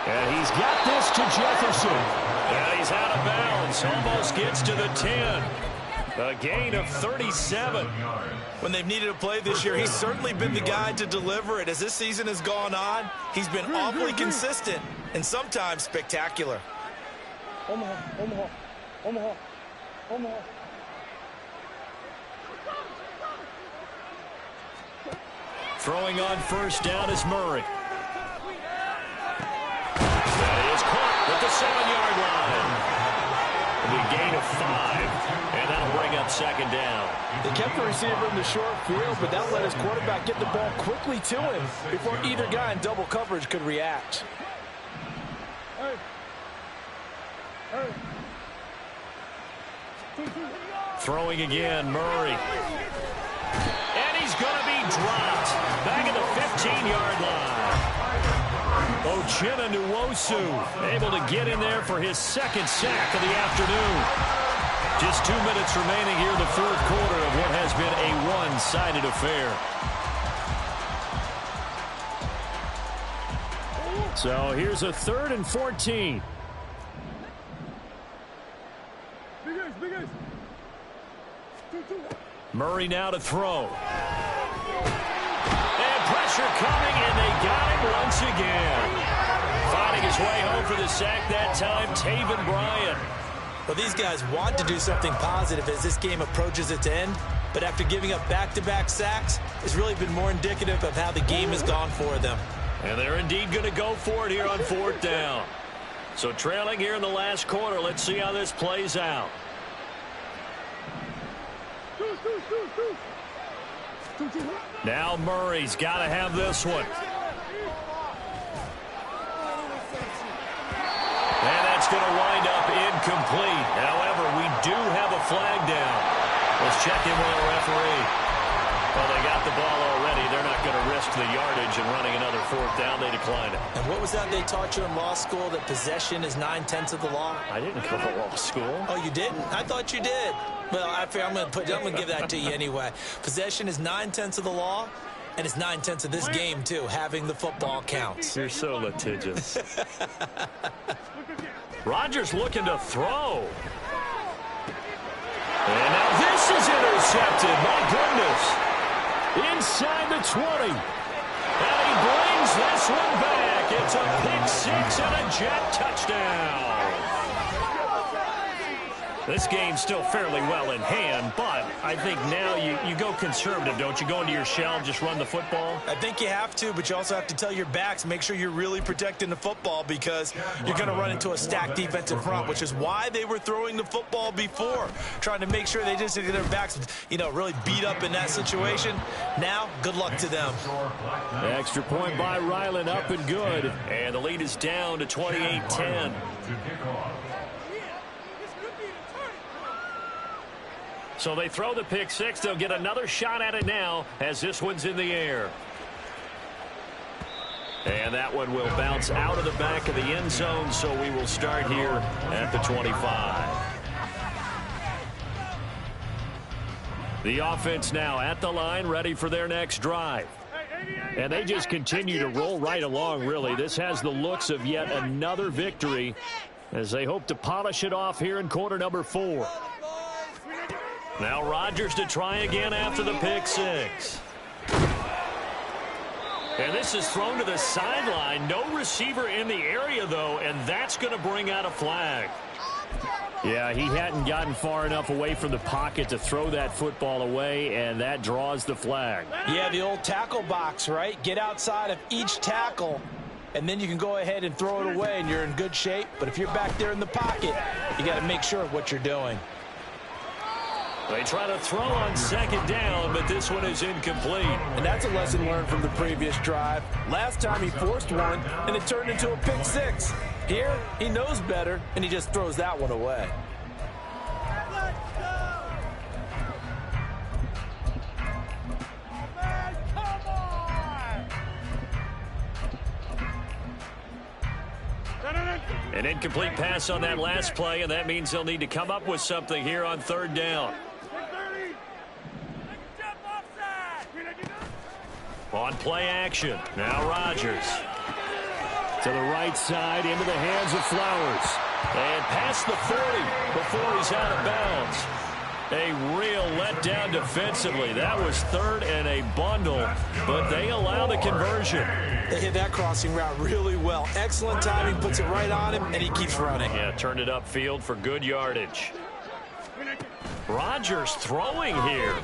And he's got this to Jefferson. And he's out of bounds. Almost gets to the 10. A gain of 37. When they've needed a play this year, he's certainly been the guy to deliver it. As this season has gone on, he's been awfully consistent and sometimes spectacular. Throwing on 1st down is Murray. at the 7-yard line. It'll be a gain of 5, and that'll bring up second down. They kept the receiver in the short field, but that let his quarterback get the ball quickly to him before either guy in double coverage could react. Throwing again, Murray. And he's going to be dropped back at the 15-yard line. Uchenna Nwosu able to get in there for his second sack of the afternoon. Just 2 minutes remaining here in the fourth quarter of what has been a one-sided affair. So here's a 3rd and 14. Murray now to throw. And pressure coming, and they got him once again. Finding his way home for the sack that time, Taven Bryan. Well, these guys want to do something positive as this game approaches its end, but after giving up back-to-back sacks, it's really been more indicative of how the game has gone for them. And they're indeed going to go for it here on 4th down. So trailing here in the last quarter, let's see how this plays out. Now Murray's got to have this one. And that's going to wind up incomplete. However, we do have a flag down. Let's check in with our referee. Well, they got the ball already. They're not going to risk the yardage and running another 4th down. They declined it. And what was that they taught you in law school, that possession is 9/10 of the law? I didn't go to law school. Oh, you didn't? I thought you did. Well, I'm going to give that to you anyway. Possession is 9/10 of the law, and it's 9/10 of this game, too. Having the football counts. You're so litigious. Rodgers looking to throw. And now this is intercepted. My goodness. Inside the 20. And he brings this one back. It's a pick 6 and a jet touchdown. This game's still fairly well in hand, but I think now you go conservative, don't you? Go into your shell and just run the football? I think you have to, but you also have to tell your backs, make sure you're really protecting the football, because you're going to run into a stacked defensive front, which is why they were throwing the football before, trying to make sure they just get their backs, really beat up in that situation. Now, good luck to them. Extra point by Ryland, up and good. And the lead is down to 28-10. So they throw the pick 6. They'll get another shot at it now as this one's in the air. And that one will bounce out of the back of the end zone, so we will start here at the 25. The offense now at the line, ready for their next drive. And they just continue to roll right along, really. This has the looks of yet another victory as they hope to polish it off here in quarter number 4. Now Rodgers to try again after the pick 6. And this is thrown to the sideline. No receiver in the area, though, and that's going to bring out a flag. Yeah, he hadn't gotten far enough away from the pocket to throw that football away, and that draws the flag. Yeah, the old tackle box, right? Get outside of each tackle, and then you can go ahead and throw it away, and you're in good shape. But if you're back there in the pocket, you got to make sure of what you're doing. They try to throw on second down, but this one is incomplete. And that's a lesson learned from the previous drive. Last time he forced one, and it turned into a pick 6. Here, he knows better, and he just throws that one away. An incomplete pass on that last play, and that means they'll need to come up with something here on 3rd down. On play action, now Rodgers. To the right side, into the hands of Flowers. And past the 40 before he's out of bounds. A real letdown defensively. That was 3rd and a bundle, but they allow the conversion. They hit that crossing route really well. Excellent timing, puts it right on him, and he keeps running. Yeah, turned it upfield for good yardage. Rodgers throwing here.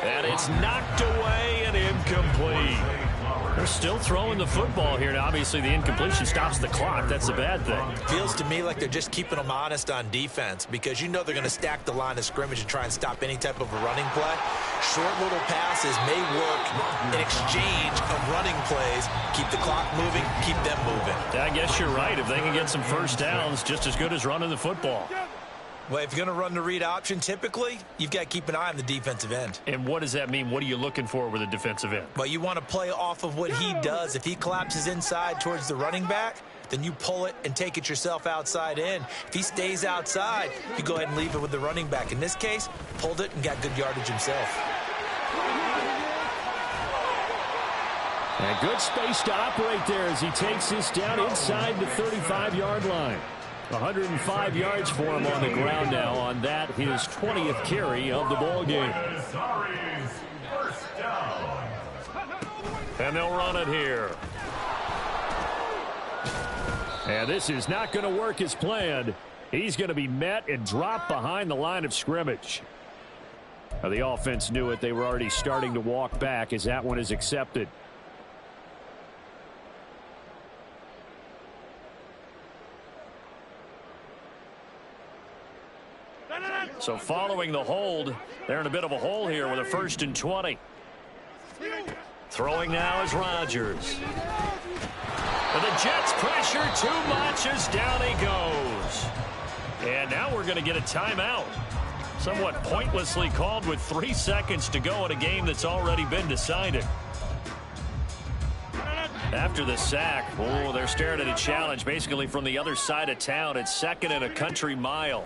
And it's knocked away and incomplete. They're still throwing the football here. Now, obviously, the incompletion stops the clock. That's a bad thing. Feels to me like they're just keeping them honest on defense because you know they're going to stack the line of scrimmage and try and stop any type of a running play. Short little passes may work in exchange of running plays. Keep the clock moving, keep them moving. I guess you're right. If they can get some first downs, just as good as running the football. Well, if you're going to run the read option, typically, you've got to keep an eye on the defensive end. And what does that mean? What are you looking for with a defensive end? Well, you want to play off of what he does. If he collapses inside towards the running back, then you pull it and take it yourself outside in. If he stays outside, you go ahead and leave it with the running back. In this case, pulled it and got good yardage himself. And good space to operate there as he takes this down inside the 35-yard line. 105 yards for him on the ground now on that, his 20th carry of the ball game. And they'll run it here. And this is not going to work as planned. He's going to be met and dropped behind the line of scrimmage. Now, the offense knew it. They were already starting to walk back as that one is accepted. So following the hold, they're in a bit of a hole here with a 1st and 20. Throwing now is Rodgers. And the Jets pressure too much as down he goes. And now we're going to get a timeout. Somewhat pointlessly called with 3 seconds to go in a game that's already been decided. After the sack, oh, they're staring at a challenge basically from the other side of town. It's 2nd and a country mile.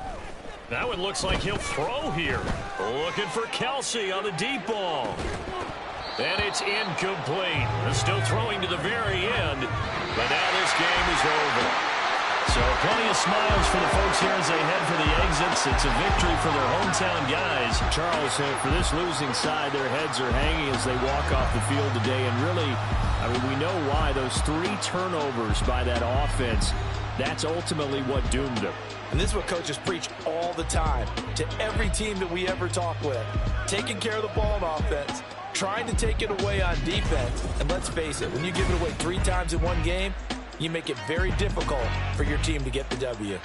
Now it looks like he'll throw here. Looking for Kelsey on the deep ball. And it's incomplete. They're still throwing to the very end. But now this game is over. So plenty of smiles for the folks here as they head for the exits. It's a victory for their hometown guys. Charles, for this losing side, their heads are hanging as they walk off the field today. And really, I mean, we know why. Those 3 turnovers by that offense, that's ultimately what doomed them. And this is what coaches preach all the time to every team that we ever talk with. Taking care of the ball on offense, trying to take it away on defense. And let's face it, when you give it away 3 times in one game, you make it very difficult for your team to get the W.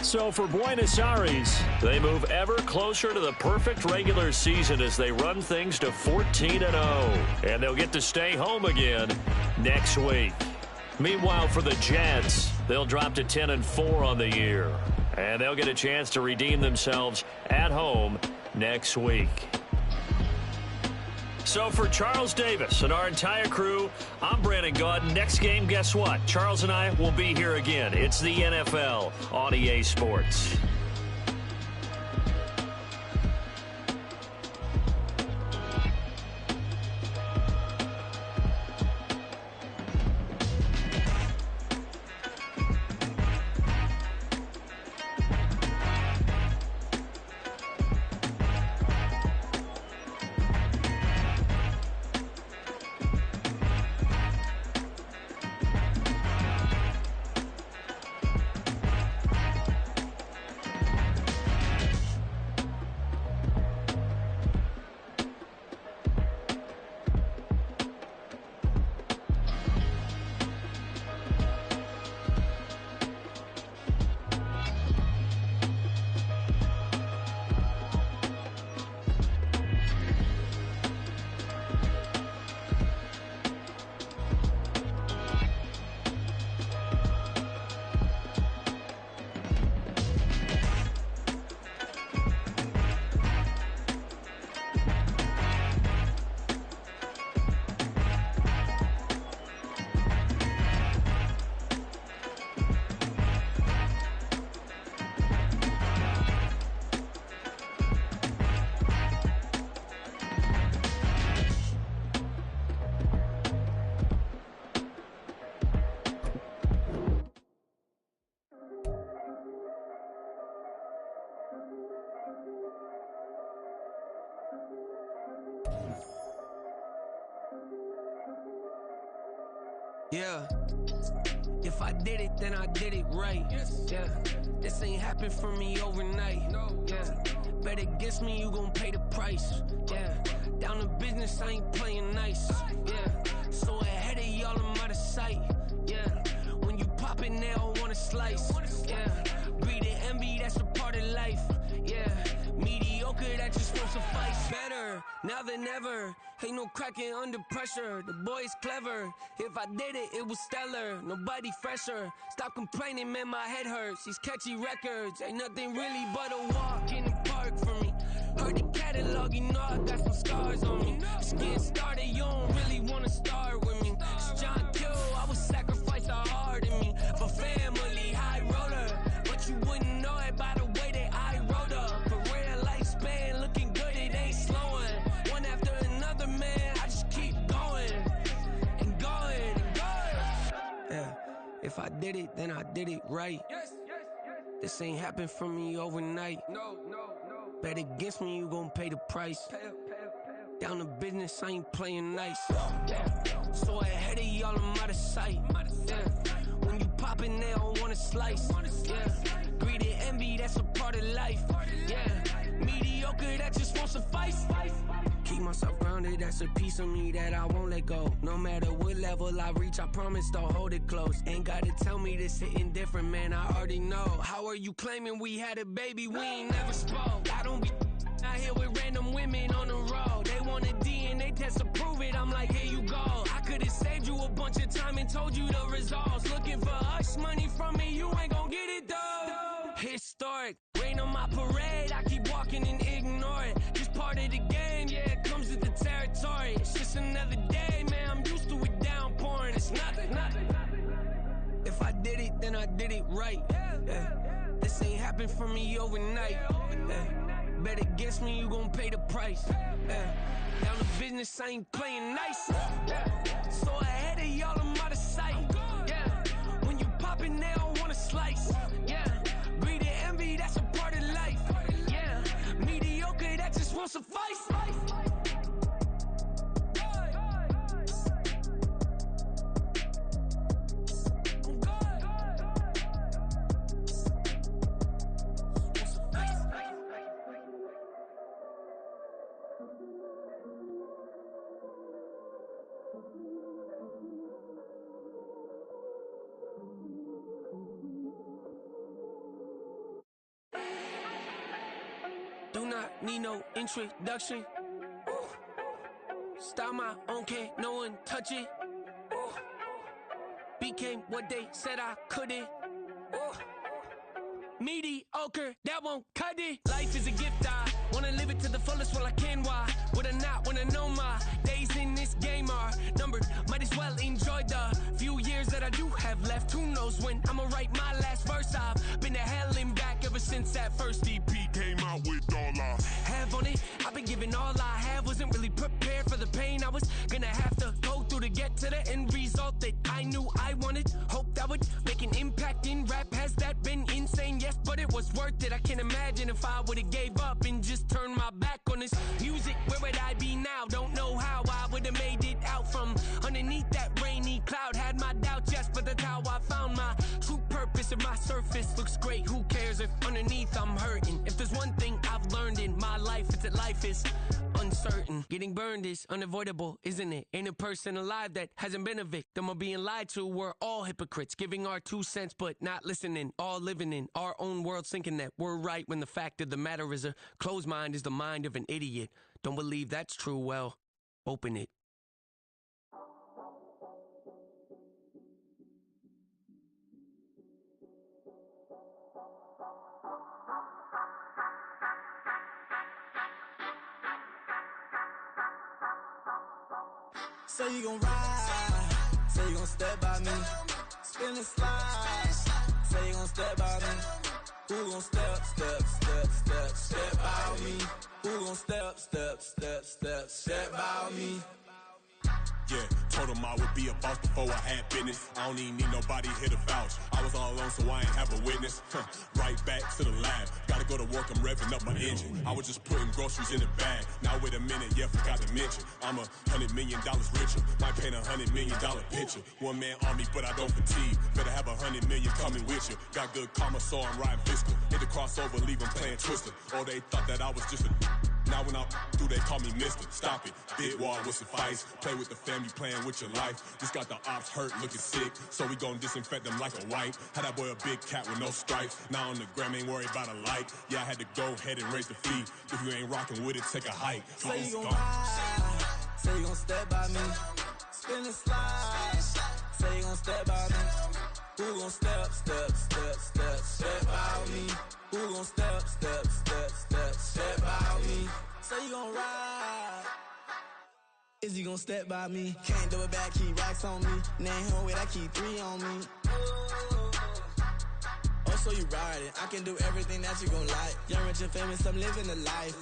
So for Buenos Aires, they move ever closer to the perfect regular season as they run things to 14-0. And they'll get to stay home again next week. Meanwhile, for the Jets, they'll drop to 10-4 on the year. And they'll get a chance to redeem themselves at home next week. So for Charles Davis and our entire crew, I'm Brandon Gaudin. Next game, guess what? Charles and I will be here again. It's the NFL on EA Sports. Yeah. If I did it, then I did it right. Yeah. This ain't happened for me overnight. Yeah. Bet against me, you gon' pay the price. Yeah. Down to business, I ain't playing nice. Yeah, so ahead of y'all, I'm out of sight. Yeah, when you pop it, they don't wanna slice. Yeah, breed the envy, that's a part of life. Yeah, mediocre, that just won't suffice. Better now than ever. Ain't no cracking under pressure. The boy's clever. If I did it, it was stellar. Nobody fresher. Stop complaining, man, my head hurts. These catchy records ain't nothing really but a walk in the park for me. Heard the catalog, you know I got some scars on me. Just getting started, you don't really wanna start with me. It's John Kill, I would sacrifice a heart in me for family, high roller. But you wouldn't know it by the way that I wrote up. Career lifespan looking good, it ain't slowing. One after another, man, I just keep going and going and going. Yeah, if I did it, then I did it right. This ain't happened for me overnight. No. Bet against me, you gon' pay the price. Down to business, I ain't playing nice. So ahead of y'all, I'm out of sight. Yeah. When you poppin', they don't wanna slice. Yeah. Greed and envy, that's a part of life. Yeah. Mediocre, that just won't suffice. Keep myself grounded, that's a piece of me that I won't let go. No matter what level I reach, I promise to hold it close. Ain't gotta tell me this hitting different, man, I already know. How are you claiming we had a baby, we ain't never spoke? I don't be out here with random women on the road. They want a DNA test to prove it, I'm like, here you go. I could've saved you a bunch of time and told you the results. Looking for hush money from me, you ain't gon' get it though. Historic, rain on my parade, I keep walking and ignore it. Just part of the game, yeah, it comes with the territory. It's just another day, man, I'm used to it downpouring. It's nothing. If I did it, then I did it right. Yeah. This ain't happened for me overnight. Yeah. Bet against me, you gon' pay the price. Yeah. Down to business, I ain't playing nice. Yeah. So ahead of y'all, I'm out of sight. Yeah. When you poppin', they don't wanna slice. Yeah. Greed and envy, that's a part of life. Yeah. Mediocre, that just won't suffice. Do not need no introduction. Ooh. Style my own, can't no one touch it. Ooh. Became what they said I couldn't. Ooh. Mediocre, that won't cut it. Life is a gift, I wanna live it to the fullest while I can. Why would I not wanna know my days in this game are numbered? Might as well enjoy the few years that I do have left. Who knows when I'ma write my last verse? I've been to hell and back ever since that first EP came out with all I have on it. I've been giving all I have, wasn't really prepared for the pain I was gonna have to go through to get to the end result that I knew I wanted. Hope that would make an impact in rap. Has that been insane? Yes, but it was worth it. I can't imagine if I would've gave up and just turned my back on this music. Where would I be now? Don't know how I would've made it out from underneath that rainy cloud. Had my doubts, yes, but that's how I found my true purpose. If my surface looks great, who cares if underneath I'm hurting? If there's one thing I've learned in my life, it's that life is uncertain. Getting burned is unavoidable, isn't it? Ain't a person alive that hasn't been a victim of being lied to. We're all hypocrites, giving our 2 cents but not listening. All living in our own world, thinking that we're right when the fact of the matter is a closed mind is the mind of an idiot. Don't believe that's true? Well, open it. Say you gon' ride, say you gon' step by me, spin and slide, say you gon' step by me, who gon' step by me, who gon' step by me. Yeah, told him I would be a boss before I had business. I don't even need nobody here to vouch. I was all alone, so I ain't have a witness. Right back to the lab. Gotta go to work, I'm revving up my engine. I was just putting groceries in the bag. Now wait a minute, yeah, forgot to mention. I'm $100 million richer. Might paint $100 million picture. One man army, but I don't fatigue. Better have 100 million coming with you. Got good karma, so I'm riding fiscal. Hit the crossover, leave them playing Twister. Or they thought that I was just a Now when I'm through, they call me Mister. Stop it. Big wall would suffice. Play with the family, playing with your life. This got the ops hurt, looking sick. So we gon' disinfect them like a wipe. Had that boy a big cat with no stripes. Now on the gram, ain't worried about a light. Yeah, I had to go ahead and raise the fee. If you ain't rocking with it, take a hike. Say you gon' ride. Say you gon' step by me. Spin and slide. Say you gon' step by me. Who gon' step by me? Who gon' step by me? Say you gon' ride. Is he gon' step by me? Can't do it back, keep racks on me. Name home with I keep 3 on me. Oh, so you riding. I can do everything that you gon' like. Young, rich, and famous, I'm living the life.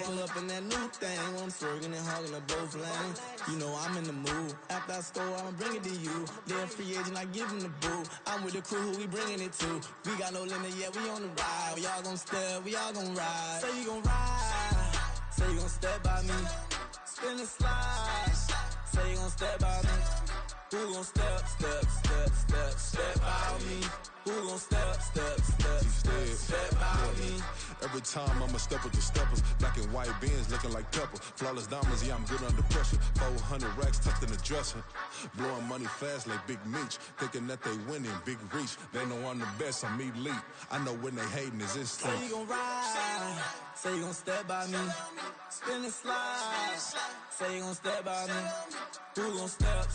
Pull up in that new thing. When I'm swerving and hogging up both lanes. You know I'm in the mood. After I score, I'ma bring it to you. They're a free agent, I give them the boo. I'm with the crew, who we bringing it to. We got no limit, yeah, we on the ride. We all gon' step, we all gon' ride. Say you gon' ride. Say you gon' step by me. Spin and slide. Say you gon' step by me. Who gon' step by me? Who gon' step by me? Every time I'ma step with the steppers. Black and white beans looking like pepper. Flawless diamonds, yeah, I'm good under pressure. 400 racks tucked in the dresser. Blowing money fast like Big Meech. Thinking that they winning, big reach. They know I'm the best, I'm elite. I know when they hating is instinct. Say you gon' ride. Say you gon' step by me. Spin and slide. Say you gon' step by me. Who gon' step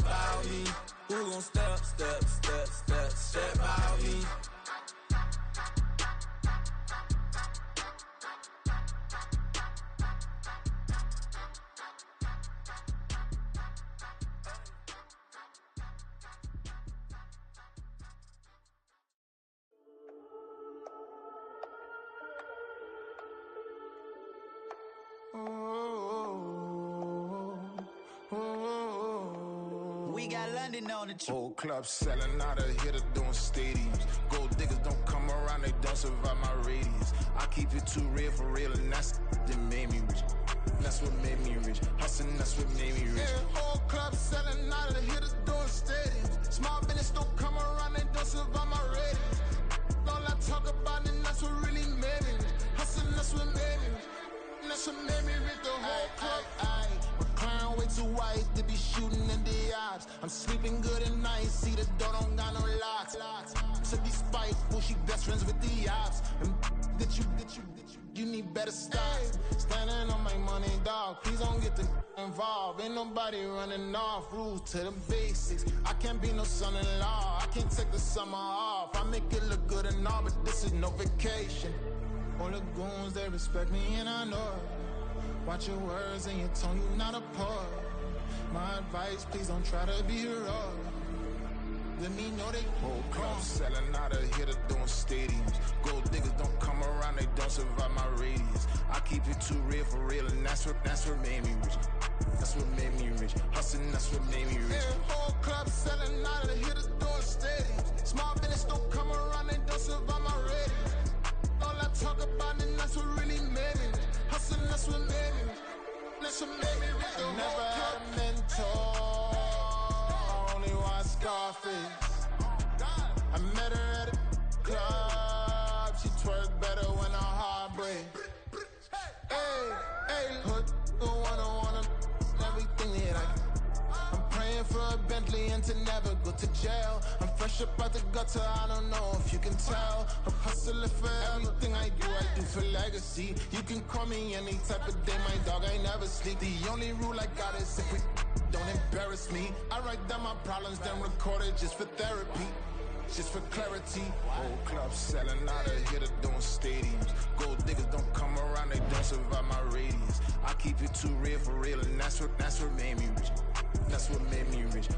by me? Who gon' step by me? We got London on the Whole club selling out of here to doing stadiums. Gold diggers don't come around, they don't survive my radius. I keep it too real for real, and that's that made me rich. That's what made me rich. Hustling, that's what made me rich. Yeah, whole club selling out of here to doing stadiums. Small business don't come around, they don't survive my radius. All I talk about, and that's what really made me rich. Hustling, that's what made me rich. That's what made me rich, the whole club. McLaren way too white to be shooting in the ops. I'm sleeping good at night, see the door don't got no locks. To be spiteful, she best friends with the ops. And you need better stop. Standing on my money, dog. Please don't get the involved. Ain't nobody running off. Rules to the basics. I can't be no son-in-law. I can't take the summer off. I make it look good and all, but this is no vacation. All the goons, they respect me and I know it. Watch your words and your tone, you not a poet. My advice, please don't try to be heroic. Let me know they whole club selling out of here to doing stadiums. Gold diggers don't come around, they don't survive my radius. I keep it too real for real, and that's what made me rich. That's what made me rich. Hustling, that's what made me rich. Yeah, whole club selling out of here to doing stadiums. Small business don't come around, they don't survive my radius. All I talk about, and that's what really made me rich. Hustling, that's what made me rich. That's what made me rich. I never had a mentor. I only watch Scarface. I met her at a club. She twerk better when her heart breaks. Hey, put the one everything that I. I'm praying for a Bentley and to never go to jail. I'm fresh up out the gutter, I don't know if you can tell. I'm hustling for everything I do for legacy. You can call me any type of day, my dog, I never sleep. The only rule I got is if we don't embarrass me. I write down my problems, then record it just for therapy. Just for clarity. Whole club selling out of here to doing stadiums. Gold diggers don't come around, they don't survive my radius. I keep it too real for real, and that's what made me rich. That's what made me rich.